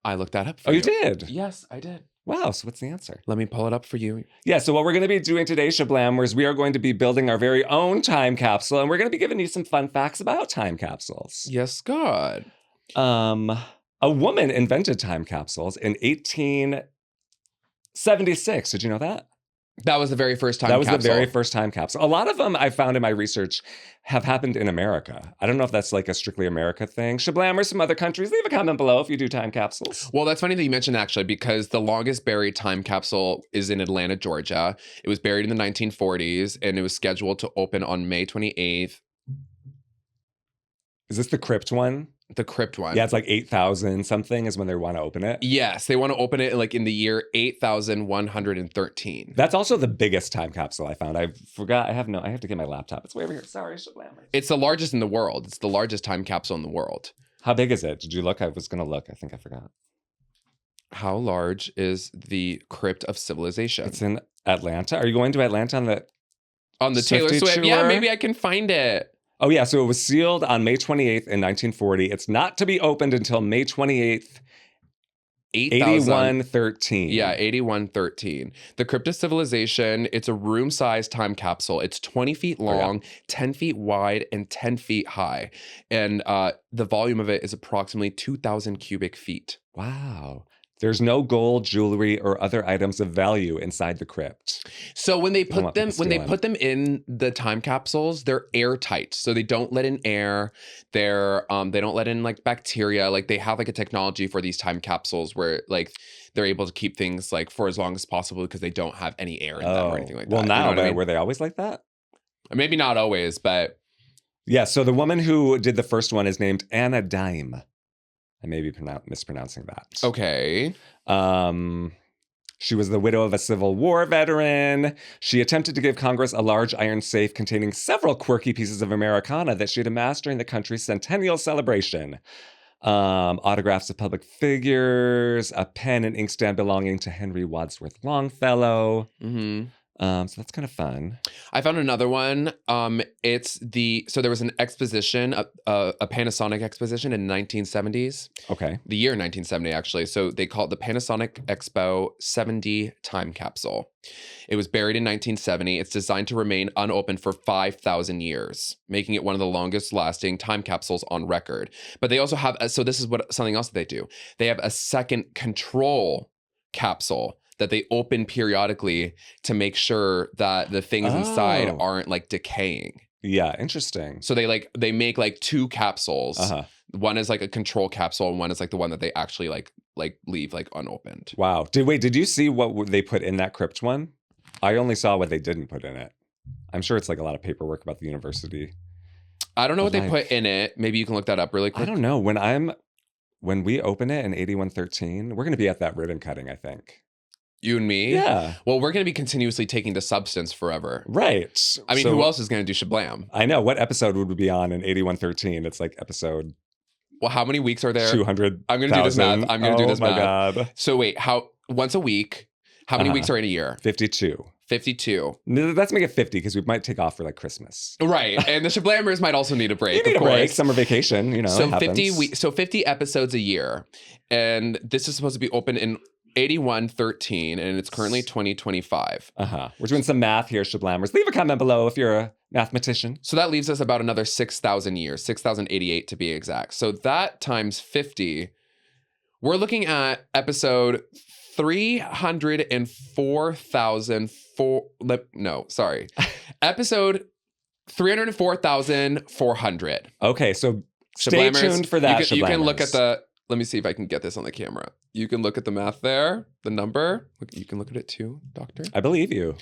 I looked that up for you. You did? Yes, I did. Wow, so what's the answer? Let me pull it up for you. Yeah, so what we're going to be doing today, Shablammers, we are going to be building our very own time capsule, and we're going to be giving you some fun facts about time capsules. Yes, God. A woman invented time capsules in 1876. Did you know that? That was the very first time capsule. That was the very first time capsule. A lot of them I found in my research have happened in America. I don't know if that's like a strictly America thing. Shablammers, some other countries, leave a comment below if you do time capsules. Well, that's funny that you mentioned actually, because the longest buried time capsule is in Atlanta, Georgia. It was buried in the 1940s and it was scheduled to open on May 28th. Is this the crypt one? The crypt one. Yeah, it's like 8,000 something is when they want to open it. Yes, they want to open it like in the year 8,113. That's also the biggest time capsule I found. I forgot. I have to get my laptop. It's way over here. Sorry, Shablammers. It's the largest in the world. It's the largest time capsule in the world. How big is it? Did you look? I was going to look. I think I forgot. How large is the Crypt of Civilization? It's in Atlanta. Are you going to Atlanta on the Taylor Swift tour? Yeah, maybe I can find it. Oh, yeah. So it was sealed on May 28th in 1940. It's not to be opened until May 28th, 8113. Yeah, 8113. The Crypt of Civilization, it's a room-sized time capsule. It's 20 feet long, 10 feet wide, and 10 feet high. And the volume of it is approximately 2,000 cubic feet. Wow. There's no gold, jewelry, or other items of value inside the crypt. So when they put them in the time capsules, they're airtight. So they don't let in air. They don't let in like bacteria. Like they have like a technology for these time capsules where like they're able to keep things like for as long as possible because they don't have any air in them or anything like that. Well, now, you know were they always like that? Maybe not always, but yeah. So the woman who did the first one is named Anna Dime. I may be mispronouncing that. Okay. She was the widow of a Civil War veteran. She attempted to give Congress a large iron safe containing several quirky pieces of Americana that she had amassed during the country's centennial celebration. autographs of public figures, a pen and inkstand belonging to Henry Wadsworth Longfellow. Mm-hmm. So that's kind of fun. I found another one. So there was an exposition, a Panasonic exposition in 1970s. Okay. The year 1970, actually. So they call it the Panasonic Expo 70 Time Capsule. It was buried in 1970. It's designed to remain unopened for 5,000 years, making it one of the longest lasting time capsules on record. But they also have, so this is something else that they do. They have a second control capsule that they open periodically to make sure that the things inside aren't like decaying. Yeah, interesting. So they make like two capsules. Uh-huh. One is like a control capsule, and one is like the one that they actually like leave like unopened. Wow. Did you see what they put in that crypt one? I only saw what they didn't put in it. I'm sure it's like a lot of paperwork about the university. I don't know what they put in it. Maybe you can look that up really quick. I don't know. When we open it in 8113, we're going to be at that ribbon cutting, I think. You and me? Yeah. Well, we're going to be continuously taking the substance forever. Right. I mean, who else is going to do SHABLAM? I know. What episode would we be on in 8113? It's like episode... Well, how many weeks are there? 200. I'm going to do this math. I'm going to do this math. Oh, my God. So wait, once a week, how many weeks are in a year? 52. 52. Let's make it 50 because we might take off for like Christmas. Right. And the SHABLAMers might also need a break. You need a break, summer vacation, you know. So 50 episodes a year. And this is supposed to be open in 8113, and it's currently 2025. We're doing some math here, SHABLAMers. Leave a comment below if you're a mathematician. So that leaves us about another 6,000 years, 6,088 to be exact. So that times 50, we're looking at episode episode 304,400. Okay, so stay tuned for that. You can look at let me see if I can get this on the camera. You can look at the math there, the number. You can look at it too, Doctor. I believe you.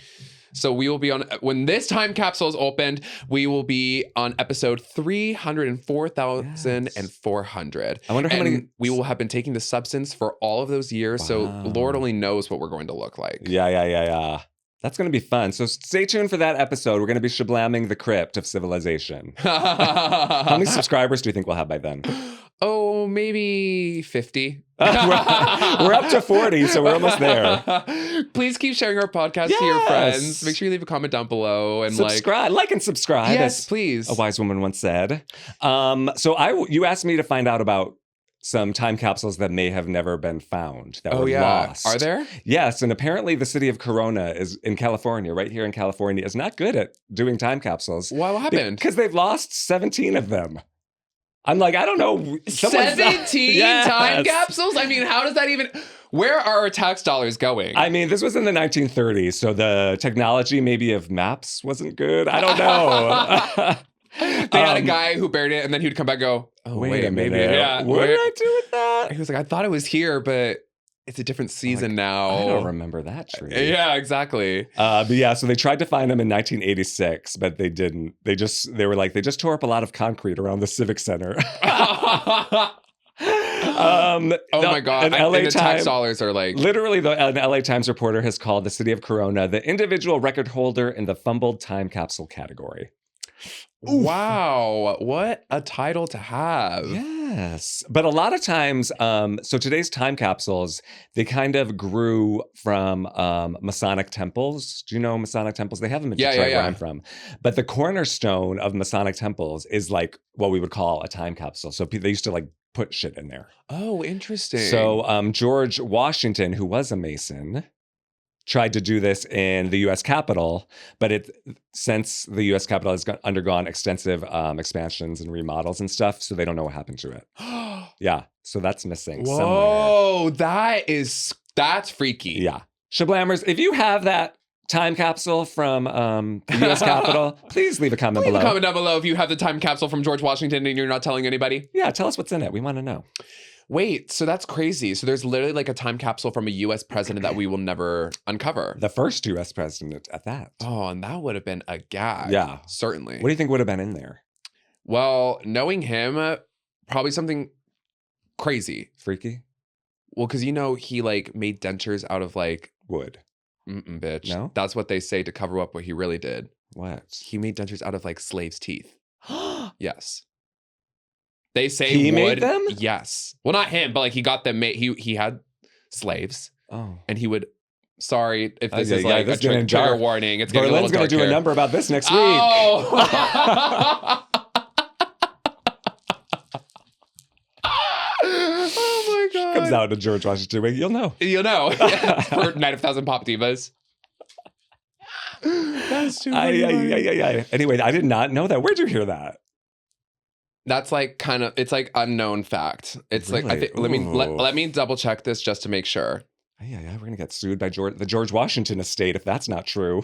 So we will be when this time capsule is opened, we will be on episode 304,400. I wonder how many... We will have been taking the substance for all of those years. Wow. So Lord only knows what we're going to look like. Yeah. That's going to be fun. So stay tuned for that episode. We're going to be SHABLAMing the crypt of civilization. How many subscribers do you think we'll have by then? Oh, maybe 50. We're up to 40, so we're almost there. Please keep sharing our podcast to your friends. Make sure you leave a comment down below and subscribe. Like and subscribe. Yes, please. A wise woman once said. You asked me to find out about some time capsules that may have never been found that were lost. Are there? Yes, and apparently the city of Corona is in California, right here in California, is not good at doing time capsules. Why? What happened? Because they've lost 17 of them. I'm like, I don't know. 17 time capsules? I mean, how does that even... Where are our tax dollars going? I mean, this was in the 1930s, so the technology maybe of maps wasn't good. I don't know. They had a guy who buried it, and then he would come back and go, wait a minute. Yeah, what did I do with that? He was like, I thought it was here, but it's a different season now. I don't remember that tree. Yeah, exactly. But yeah, so they tried to find them in 1986, but they didn't. They just tore up a lot of concrete around the Civic Center. Oh my God. And the tax dollars are like... Literally, an LA Times reporter has called the city of Corona the individual record holder in the fumbled time capsule category. Oof. Wow, what a title to have. Yes. But a lot of times, so today's time capsules, they kind of grew from Masonic temples. Do you know Masonic temples? They have them in Detroit where I'm from. But the cornerstone of Masonic temples is like what we would call a time capsule. So they used to like put shit in there. Oh, interesting. So George Washington, who was a Mason, tried to do this in the U.S. Capitol, but since the U.S. Capitol has undergone extensive expansions and remodels and stuff, so they don't know what happened to it. Yeah, so that's missing somewhere. Whoa, that's freaky. Yeah. SHABLAMers, if you have that time capsule from the U.S. Capitol, please leave a comment below. Leave a comment down below if you have the time capsule from George Washington and you're not telling anybody. Yeah, tell us what's in it. We want to know. Wait, so that's crazy. So there's literally like a time capsule from a U.S. president that we will never uncover. The first U.S. president at that. Oh, and that would have been a gag. Yeah. Certainly. What do you think would have been in there? Well, knowing him, probably something crazy. Freaky? Well, because he like made dentures out of like... wood. Bitch. No? That's what they say to cover up what he really did. What? He made dentures out of like slaves' teeth. Yes. They say he wood. made them? Yes. Well, not him, but like he got them made. He had slaves. Oh. And he would. Sorry if this is yeah, like this a trigger warning. It's getting a little Berlin's going to do a here. number about this next week. Oh. Oh my God. Comes out in George Washington wig. You'll know. You'll know. Yeah, for Night of Thousand Pop Divas. That's too funny. Anyway, I did not know that. Where'd you hear that? That's like kind of, it's like unknown fact. It's really? like, I think, let me double check this just to make sure. Yeah, we're going to get sued by the George Washington estate if that's not true.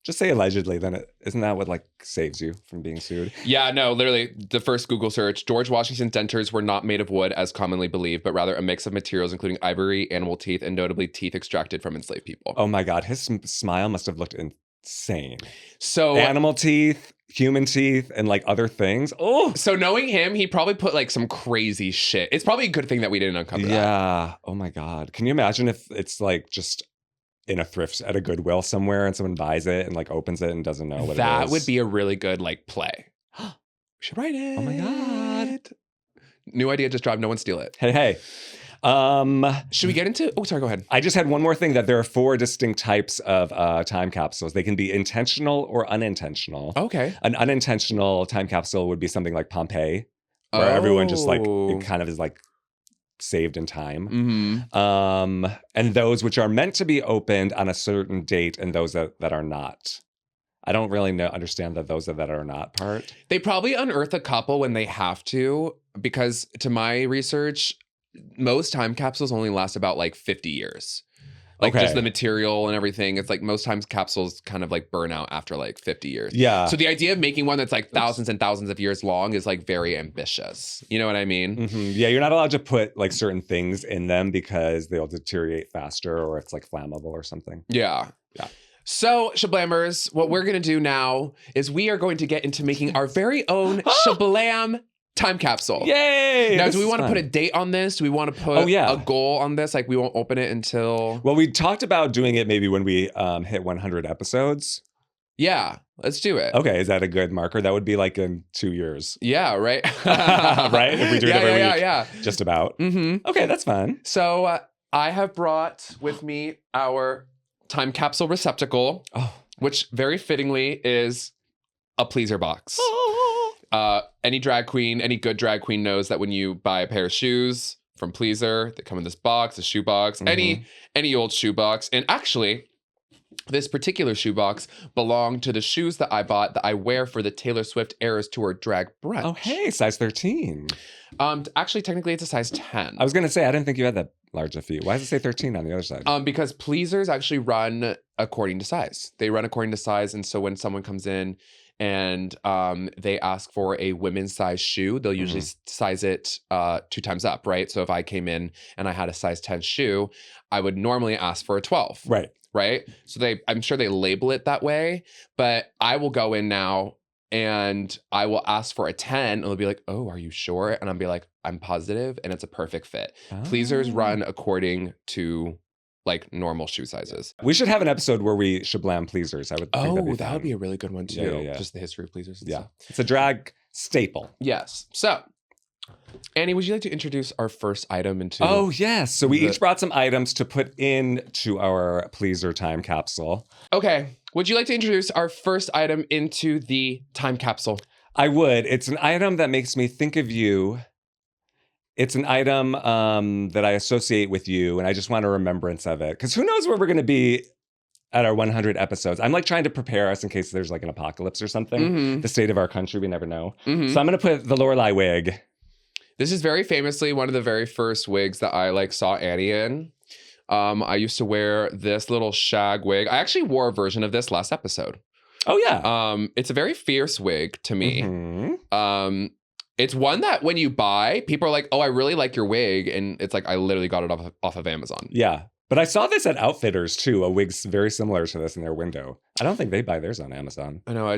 Just say allegedly, then isn't that what like saves you from being sued? Yeah, no, literally the first Google search, George Washington's dentures were not made of wood as commonly believed, but rather a mix of materials including ivory, animal teeth, and notably teeth extracted from enslaved people. Oh my God, his smile must have looked insane. So animal teeth, human teeth, and like other things. Oh, so knowing him, he probably put like some crazy shit. It's probably a good thing that we didn't uncover that. Yeah. Oh my God. Can you imagine if it's like just in a thrift at a Goodwill somewhere and someone buys it and like opens it and doesn't know what it is? That would be a really good like play. We should write it. Oh my God. New idea, just drive, no one steal it. Hey. Should we get into, oh, sorry, go ahead. I just had one more thing, that there are 4 distinct types of time capsules. They can be intentional or unintentional. Okay. An unintentional time capsule would be something like Pompeii, where everyone just like, it kind of is like saved in time. Mm-hmm. And those which are meant to be opened on a certain date, and those that are not. I don't really understand that those that are not part. They probably unearth a couple when they have to, because to my research, most time capsules only last about like 50 years. Like just the material and everything. It's like most times capsules kind of like burn out after like 50 years. Yeah. So the idea of making one that's like thousands and thousands of years long is like very ambitious. You know what I mean? Mm-hmm. Yeah, you're not allowed to put like certain things in them because they'll deteriorate faster or it's like flammable or something. Yeah. So, Shablammers, what we're going to do now is we are going to get into making our very own Shablam time capsule. Yay! Now, do we want to put a date on this? Do we want to put a goal on this? Like, we won't open it until... Well, we talked about doing it maybe when we hit 100 episodes. Yeah, let's do it. Okay, is that a good marker? That would be like in 2 years. Yeah, right? Right? If we do it every week. Yeah. Just about. Mm-hmm. Okay, that's fun. So, I have brought with me our time capsule receptacle, which very fittingly is a pleaser box. Any drag queen, any good drag queen knows that when you buy a pair of shoes from Pleaser, they come in this box, a shoe box, any old shoe box. And actually, this particular shoe box belonged to the shoes that I bought that I wear for the Taylor Swift Eras Tour drag brunch. Oh, hey, size 13. Actually, technically, it's a size 10. I was going to say, I didn't think you had that large a feet. Why does it say 13 on the other side? Because Pleasers actually run according to size. They run according to size. And so when someone comes in and they ask for a women's size shoe, they'll usually size it 2 times up, right? So if I came in and I had a size 10 shoe, I would normally ask for a 12. Right? So I'm sure they label it that way, but I will go in now and I will ask for a 10 and they'll be like, oh, are you sure? And I'll be like, I'm positive, and it's a perfect fit. Pleasers run according to like normal shoe sizes. We should have an episode where we Shablam pleasers. I would think that would be a really good one too. Yeah. Just the history of pleasers. Yeah. It's a drag staple. Yes. So, Annie, would you like to introduce our first item into... Oh, yes. So we each brought some items to put into our pleaser time capsule. Okay. Would you like to introduce our first item into the time capsule? I would. It's an item that makes me think of you. It's an item that I associate with you, and I just want a remembrance of it. Because who knows where we're going to be at our 100 episodes. I'm like trying to prepare us in case there's like an apocalypse or something. The state of our country, we never know. So I'm going to put the Lorelei wig. This is very famously one of the very first wigs that I like saw Annie in. I used to wear this little shag wig. I actually wore a version of this last episode. Oh, yeah. It's a very fierce wig to me. It's one that when you buy, people are like, oh, I really like your wig. And it's like, I literally got it off of Amazon. Yeah. But I saw this at Outfitters too, a wig very similar to this in their window. I don't think they buy theirs on Amazon. I know. I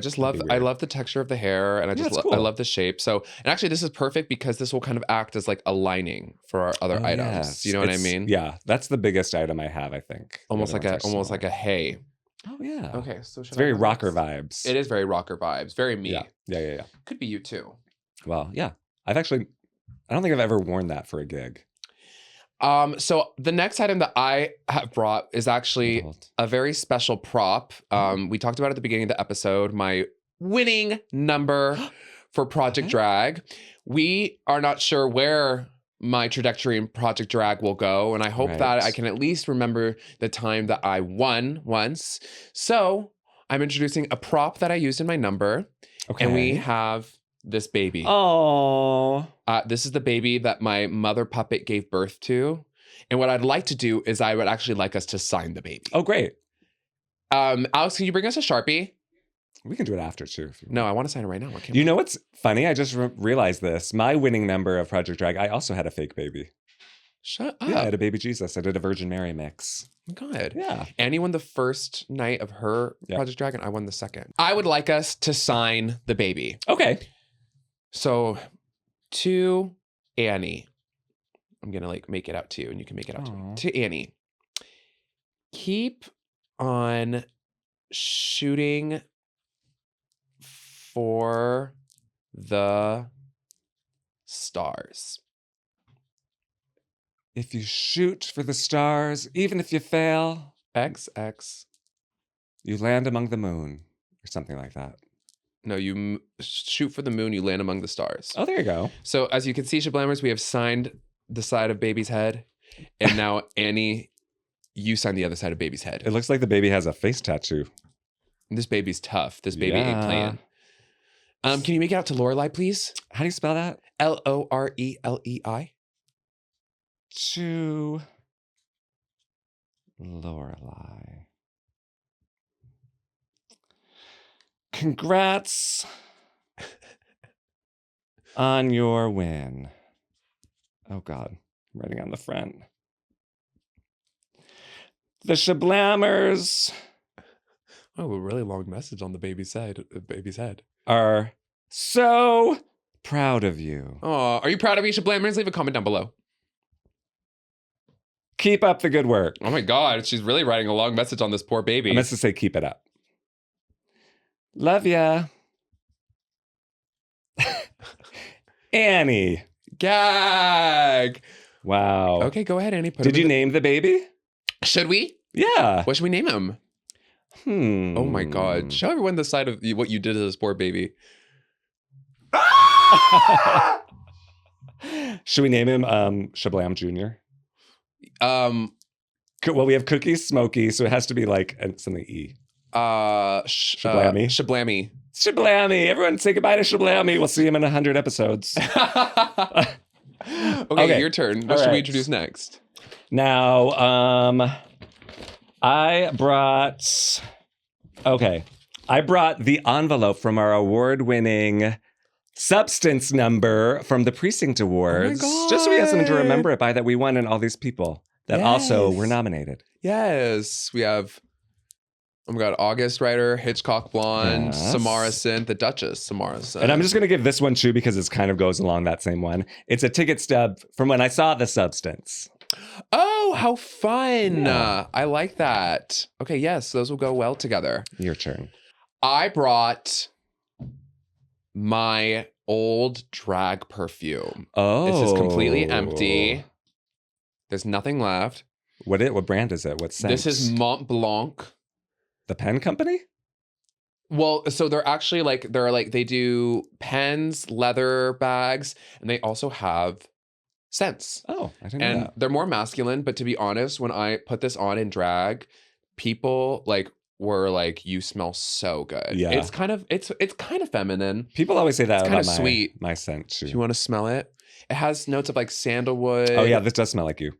love the texture of the hair, and I love the shape. So, and actually this is perfect because this will kind of act as like a lining for our other items. Yes. You know what I mean? Yeah. That's the biggest item I have, I think. Almost like a hay. Oh, yeah. Okay. So it's very rocker vibes. It is very rocker vibes. Very me. Yeah. Could be you too. Well, yeah. I don't think I've ever worn that for a gig. So the next item that I have brought is actually a very special prop. We talked about it at the beginning of the episode, my winning number for Project Drag. We are not sure where my trajectory in Project Drag will go, and I hope that I can at least remember the time that I won once. So I'm introducing a prop that I used in my number, and we have this baby. Oh, this is the baby that my mother puppet gave birth to. And what I'd like to do is I would actually like us to sign the baby. Oh, great. Alex, can you bring us a Sharpie? We can do it after too. If you want. No, I want to sign it right now. You know what's funny? I just realized this. My winning number of Project Drag, I also had a fake baby. Shut up. Yeah, I had a baby Jesus. I did a Virgin Mary mix. Good. Yeah. Annie won the first night of her Project Drag, and I won the second. I would like us to sign the baby. Okay. So, to Annie, I'm going to like make it out to you, and you can make it out to me. To Annie, keep on shooting for the stars. If you shoot for the stars, even if you fail, XX, you land among the moon, or something like that. No, you shoot for the moon, you land among the stars. Oh, there you go. So as you can see, Shablammers, we have signed the side of baby's head. And now, Annie, you sign the other side of baby's head. It looks like the baby has a face tattoo. This baby's tough. This baby ain't playing. Can you make it out to Lorelei, please? How do you spell that? Lorelei. To Lorelei. Congrats on your win. Oh, God. I'm writing on the front. The Shablammers. Oh, a really long message on the baby's head. Are so proud of you. Oh, are you proud of me, Shablammers? Leave a comment down below. Keep up the good work. Oh, my God. She's really writing a long message on this poor baby. I meant to say keep it up. Love ya. Annie. Gag. Wow. Okay, go ahead, Annie. Did you name the baby? Should we? Yeah. What should we name him? Oh my God. Show everyone the side of what you did to this poor baby. Should we name him Shablam Jr.? Well, we have Cookie Smokey, so it has to be like something E. Shablammy. Shablammy. Shablammy. Everyone say goodbye to Shablammy. We'll see him in 100 episodes. Okay, your turn. What should we introduce next? Now, I brought the envelope from our award-winning substance number from the Precinct Awards. Oh my God. Just so we have something to remember it by, that we won, and all these people that also were nominated. Yes. We have, oh my God, August Writer, Hitchcock Blonde, Samara Synth, the Duchess, Samara Synth. And I'm just going to give this one too, because it kind of goes along that same one. It's a ticket stub from when I saw the substance. Oh, how fun. Yeah. I like that. Okay, yes, those will go well together. Your turn. I brought my old drag perfume. Oh. This is completely empty. There's nothing left. What brand is it? What scent? This is Mont Blanc. The pen company? Well, so they're actually they do pens, leather bags, and they also have scents. Oh, I didn't know that. And they're more masculine, but to be honest, when I put this on in drag, people were like, "You smell so good." Yeah, it's kind of feminine. People always say that it's about kind of sweet. My scent too. Do you want to smell it? It has notes of like sandalwood. Oh yeah, this does smell like you,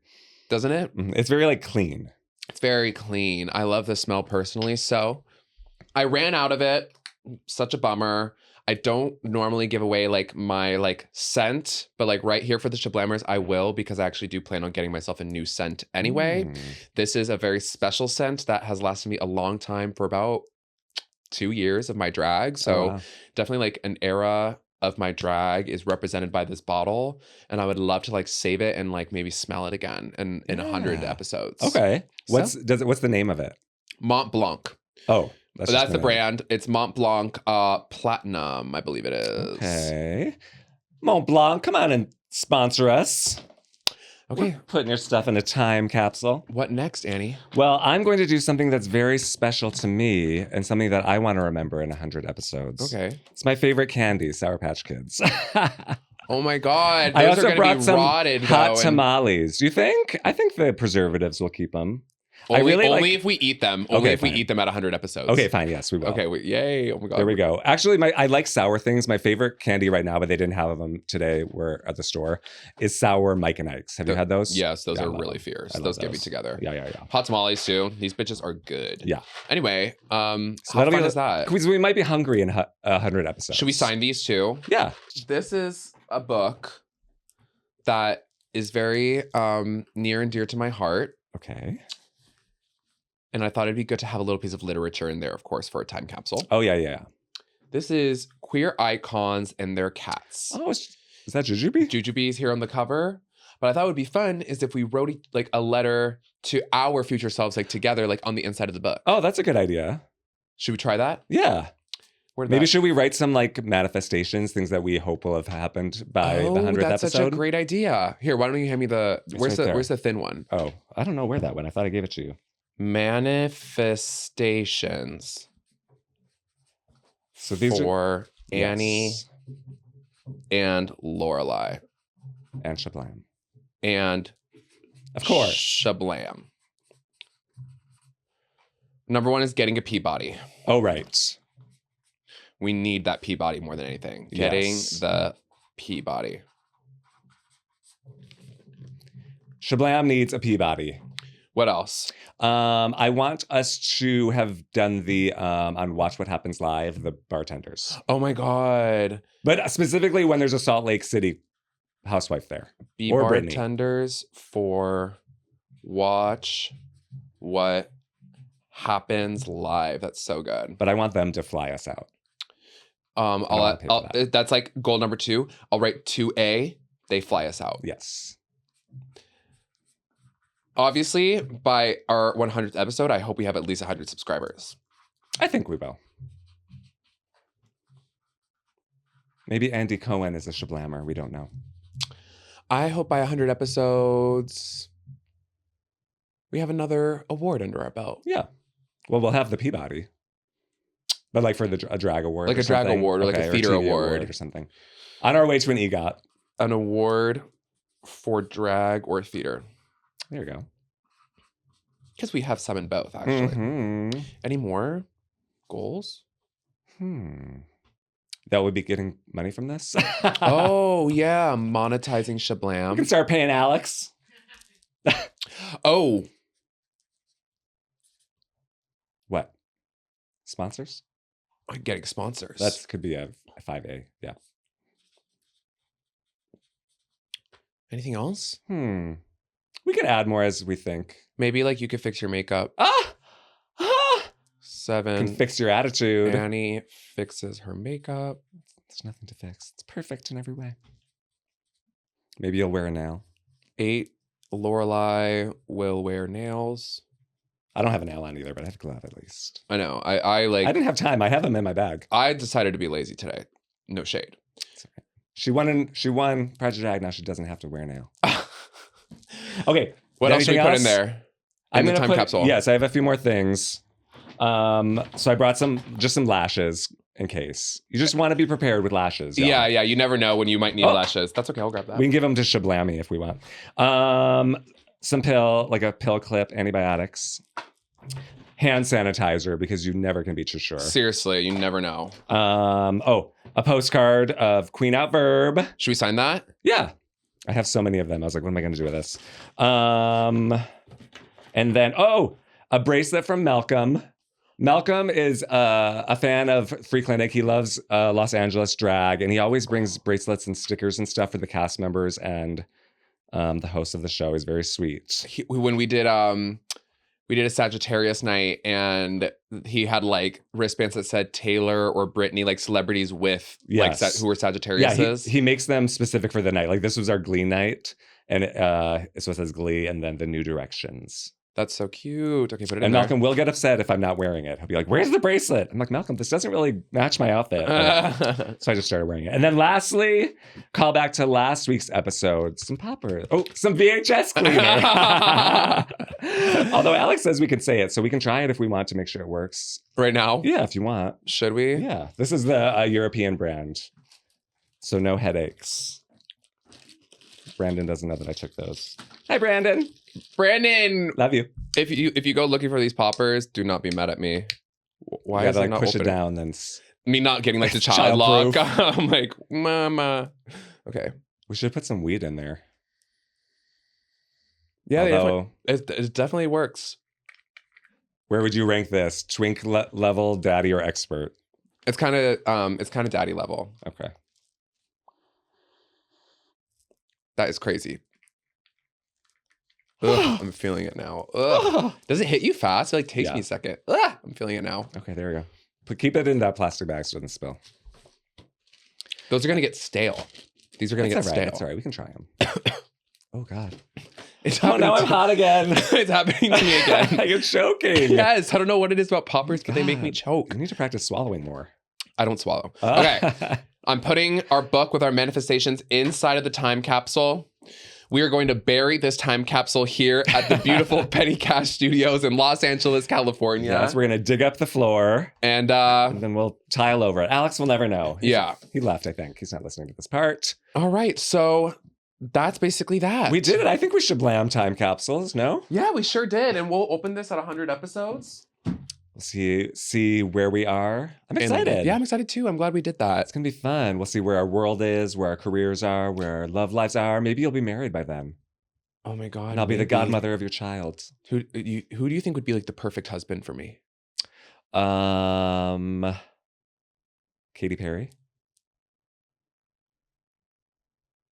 doesn't it? It's very clean. It's very clean. I love the smell personally. So I ran out of it. Such a bummer. I don't normally give away my scent, but right here for the Shablammers, I will, because I actually do plan on getting myself a new scent anyway. This is a very special scent that has lasted me a long time, for about 2 years of my drag. So definitely an era of my drag is represented by this bottle, and I would love to save it and maybe smell it again in 100 episodes. Okay. What's the name of it? Mont Blanc. Oh. That's the brand. It's Mont Blanc Platinum, I believe it is. Okay. Mont Blanc, come on and sponsor us. Okay. We're putting your stuff in a time capsule. What next, Annie? Well, I'm going to do something that's very special to me and something that I want to remember in 100 episodes. Okay. It's my favorite candy, Sour Patch Kids. Oh my God. I Those also are brought going to be some rotted. hot tamales. Do you think? I think the preservatives will keep them. Only if we eat them. Only if we eat them at 100 episodes. Okay, fine. Yes, we will. Okay, yay. Oh my God. There we go. Actually, I like sour things. My favorite candy right now, but they didn't have them today, we're at the store, is sour Mike and Ike's. Have you had those? Yes, those are really fierce. Those get me together. Yeah. Hot tamales too. These bitches are good. Yeah. Anyway, So how fun is that? Because we might be hungry in 100 episodes. Should we sign these too? Yeah. This is a book that is very near and dear to my heart. Okay. And I thought it'd be good to have a little piece of literature in there, of course, for a time capsule. Oh, yeah. This is Queer Icons and Their Cats. Oh, is that Jujubee? Jujubee's here on the cover. But I thought it would be fun is if we wrote like a letter to our future selves, like together, like on the inside of the book. Oh, that's a good idea. Should we try that? Yeah. Maybe should we write some like manifestations, things that we hope will have happened by the 100th episode? That's such a great idea. Here, why don't you hand me where's the thin one? Oh, I don't know where that went. I thought I gave it to you. Manifestations. So these for Annie and Lorelei. And SHABLAM. And of course, SHABLAM. Number 1 is getting a Peabody. Oh, right. We need that Peabody more than anything. Getting the Peabody. SHABLAM needs a Peabody. What else? I want us to have done the on Watch What Happens Live, the bartenders. Oh my God. But specifically when there's a Salt Lake City housewife there. Be or bartenders Brittany. For Watch What Happens Live. That's so good. But I want them to fly us out. That's like goal number 2. I'll write 2A. They fly us out. Yes. Obviously, by our 100th episode, I hope we have at least 100 subscribers. I think we will. Maybe Andy Cohen is a SHABLAMmer. We don't know. I hope by 100 episodes, we have another award under our belt. Yeah. Well, we'll have the Peabody. But like for a drag award. Like a drag award or like a theater award or something. On our way to an EGOT. An award for drag or theater. There you go. Because we have some in both, actually. Mm-hmm. Any more goals? That would be getting money from this? Oh, yeah. Monetizing SHABLAM. We can start paying Alex. Oh. What? Sponsors? Getting sponsors. That could be a 5A. Yeah. Anything else? We could add more as we think. Maybe like you could fix your makeup. 7. You can fix your attitude. Annie fixes her makeup. There's nothing to fix. It's perfect in every way. Maybe you'll wear a nail. 8. Lorelei will wear nails. I don't have a nail on either, but I have a glove at least. I know. I didn't have time. I have them in my bag. I decided to be lazy today. No shade. Okay. She won Project Drag. Now she doesn't have to wear a nail. Okay. What else should we put in there? In the time capsule. Yes, I have a few more things. So I brought some lashes in case. You just want to be prepared with lashes. Y'all. Yeah. You never know when you might need lashes. That's okay. I'll grab that. We can give them to SHABLAMmy if we want. Some like a pill clip, antibiotics, hand sanitizer, because you never can be too sure. Seriously, you never know. A postcard of Queen Out Verb. Should we sign that? Yeah. I have so many of them. I was like, what am I going to do with this? And then, a bracelet from Malcolm. Malcolm is a fan of Free Clinic. He loves Los Angeles drag, and he always brings bracelets and stickers and stuff for the cast members and the host of the show. Is very sweet. When we did a Sagittarius night, and he had like wristbands that said Taylor or Brittany, like celebrities with like who were Sagittariuses. Yeah, he makes them specific for the night. Like this was our Glee night, and so it says Glee, and then the New Directions. That's so cute. Okay, put it in And there. Malcolm will get upset if I'm not wearing it. He'll be like, where's the bracelet? I'm like, Malcolm, this doesn't really match my outfit. So I just started wearing it. And then lastly, call back to last week's episode. Some poppers. Oh, some VHS cleaner. Although Alex says we can say it, so we can try it if we want to make sure it works. Right now? Yeah, if you want. Should we? Yeah. This is the European brand. So no headaches. Brandon doesn't know that I took those. Hi, Brandon. Brandon. Love you. If you go looking for these poppers, do not be mad at me. Why you is gotta, it not push opening? it down, then Me not getting like the child lock. Childproof. I'm like, mama. Okay. we should put some weed in there. Yeah, Although, it definitely works. where would you rank this? Twink level, daddy, or expert? It's kind of daddy level. Okay. That is crazy. Ugh, I'm feeling it now. Ugh. Does it hit you fast? It like takes me a second. Ugh, I'm feeling it now. Okay, there we go. But keep it in that plastic bag so it doesn't spill. Those are gonna get stale. These are gonna get stale. That's all right. We can try them. Oh God. It's now I'm hot again. It's happening to me again. You're choking. Yes, I don't know what it is about poppers, but they make me choke. You need to practice swallowing more. I don't swallow. Okay. I'm putting our book with our manifestations inside of the time capsule. We are going to bury this time capsule here at the beautiful Petty Cash Studios in Los Angeles, California. Yes, we're going to dig up the floor. And then we'll tile over it. Alex will never know. Yeah. He left, I think. He's not listening to this part. All right. So that's basically that. We did it. I think we should blam time capsules, no? Yeah, we sure did. And we'll open this at 100 episodes. We'll see where we are. I'm excited. Yeah, I'm excited too. I'm glad we did that. It's going to be fun. We'll see where our world is, where our careers are, where our love lives are. Maybe you'll be married by then. Oh my God. And I'll be the godmother of your child. Who do you think would be like the perfect husband for me? Katy Perry.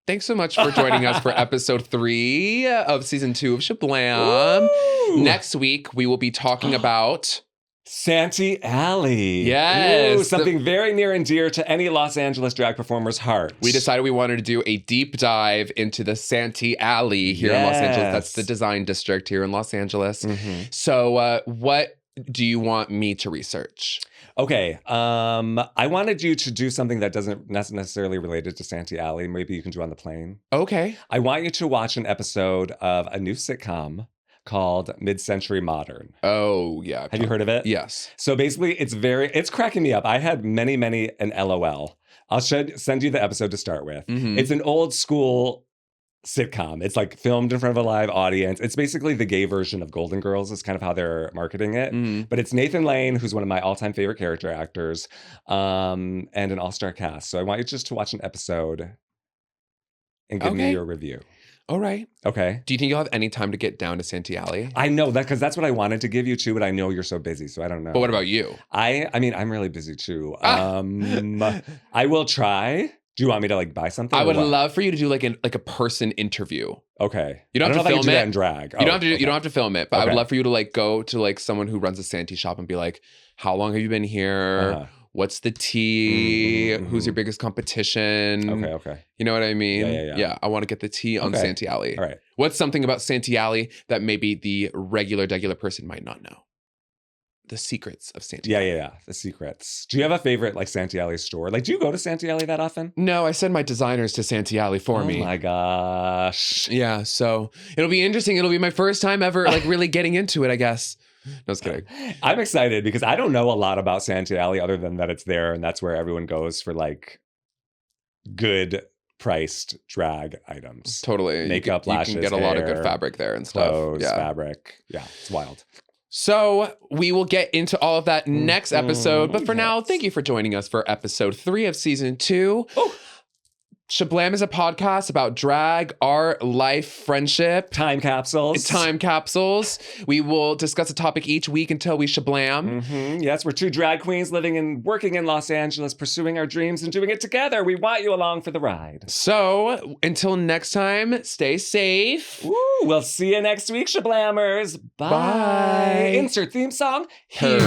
Thanks so much for joining us for episode 3 of season 2 of SHABLAM. Ooh. Next week, we will be talking about Santee Alley. Yes. Ooh, something very near and dear to any Los Angeles drag performer's heart. We decided we wanted to do a deep dive into the Santee Alley here in Los Angeles. That's the design district here in Los Angeles. Mm-hmm. So what do you want me to research? Okay, I wanted you to do something that doesn't necessarily related to Santee Alley. Maybe you can do on the plane. Okay. I want you to watch an episode of a new sitcom called Mid-Century Modern. Oh, yeah. Have you heard of it? Yes. So basically, it's cracking me up. I had many an LOL. I'll send you the episode to start with. Mm-hmm. It's an old school sitcom. It's like filmed in front of a live audience. It's basically the gay version of Golden Girls is kind of how they're marketing it. Mm-hmm. But it's Nathan Lane, who's one of my all-time favorite character actors, and an all-star cast. So I want you just to watch an episode and give me your review. All right. Okay. Do you think you'll have any time to get down to Santee Alley? I know that because that's what I wanted to give you too, but I know you're so busy, so I don't know. But what about you? I mean, I'm really busy too. I will try. Do you want me to like buy something? I would love for you to do like a person interview. Okay. You don't have to film it in drag. You don't have to film it, but I would love for you to like go to like someone who runs a Santee shop and be like, "How long have you been here? Uh-huh. What's the tea? Mm-hmm. Who's your biggest competition?" Okay. You know what I mean? Yeah. I want to get the tea on Santee Alley. All right. What's something about Santee Alley that maybe the regular person might not know? The secrets of Santee Alley. Yeah. The secrets. Do you have a favorite like Santee Alley store? Like, do you go to Santee Alley that often? No, I send my designers to Santee Alley for me. Oh my gosh. Yeah, so it'll be interesting. It'll be my first time ever like really getting into it, I guess. No, just kidding. I'm excited because I don't know a lot about Santee Alley other than that it's there and that's where everyone goes for like good priced drag items. Totally. Makeup, lashes, you can get a lot of good fabric there and clothes, stuff. Yeah. Fabric. Yeah, it's wild. So we will get into all of that next episode. But for now, thank you for joining us for episode 3 of season 2. Oh. SHABLAM is a podcast about drag, art, life, friendship. Time capsules. We will discuss a topic each week until we SHABLAM. Mm-hmm. Yes, we're 2 drag queens living and working in Los Angeles, pursuing our dreams and doing it together. We want you along for the ride. So until next time, stay safe. Woo, we'll see you next week, SHABLAMers. Bye. Insert theme song here.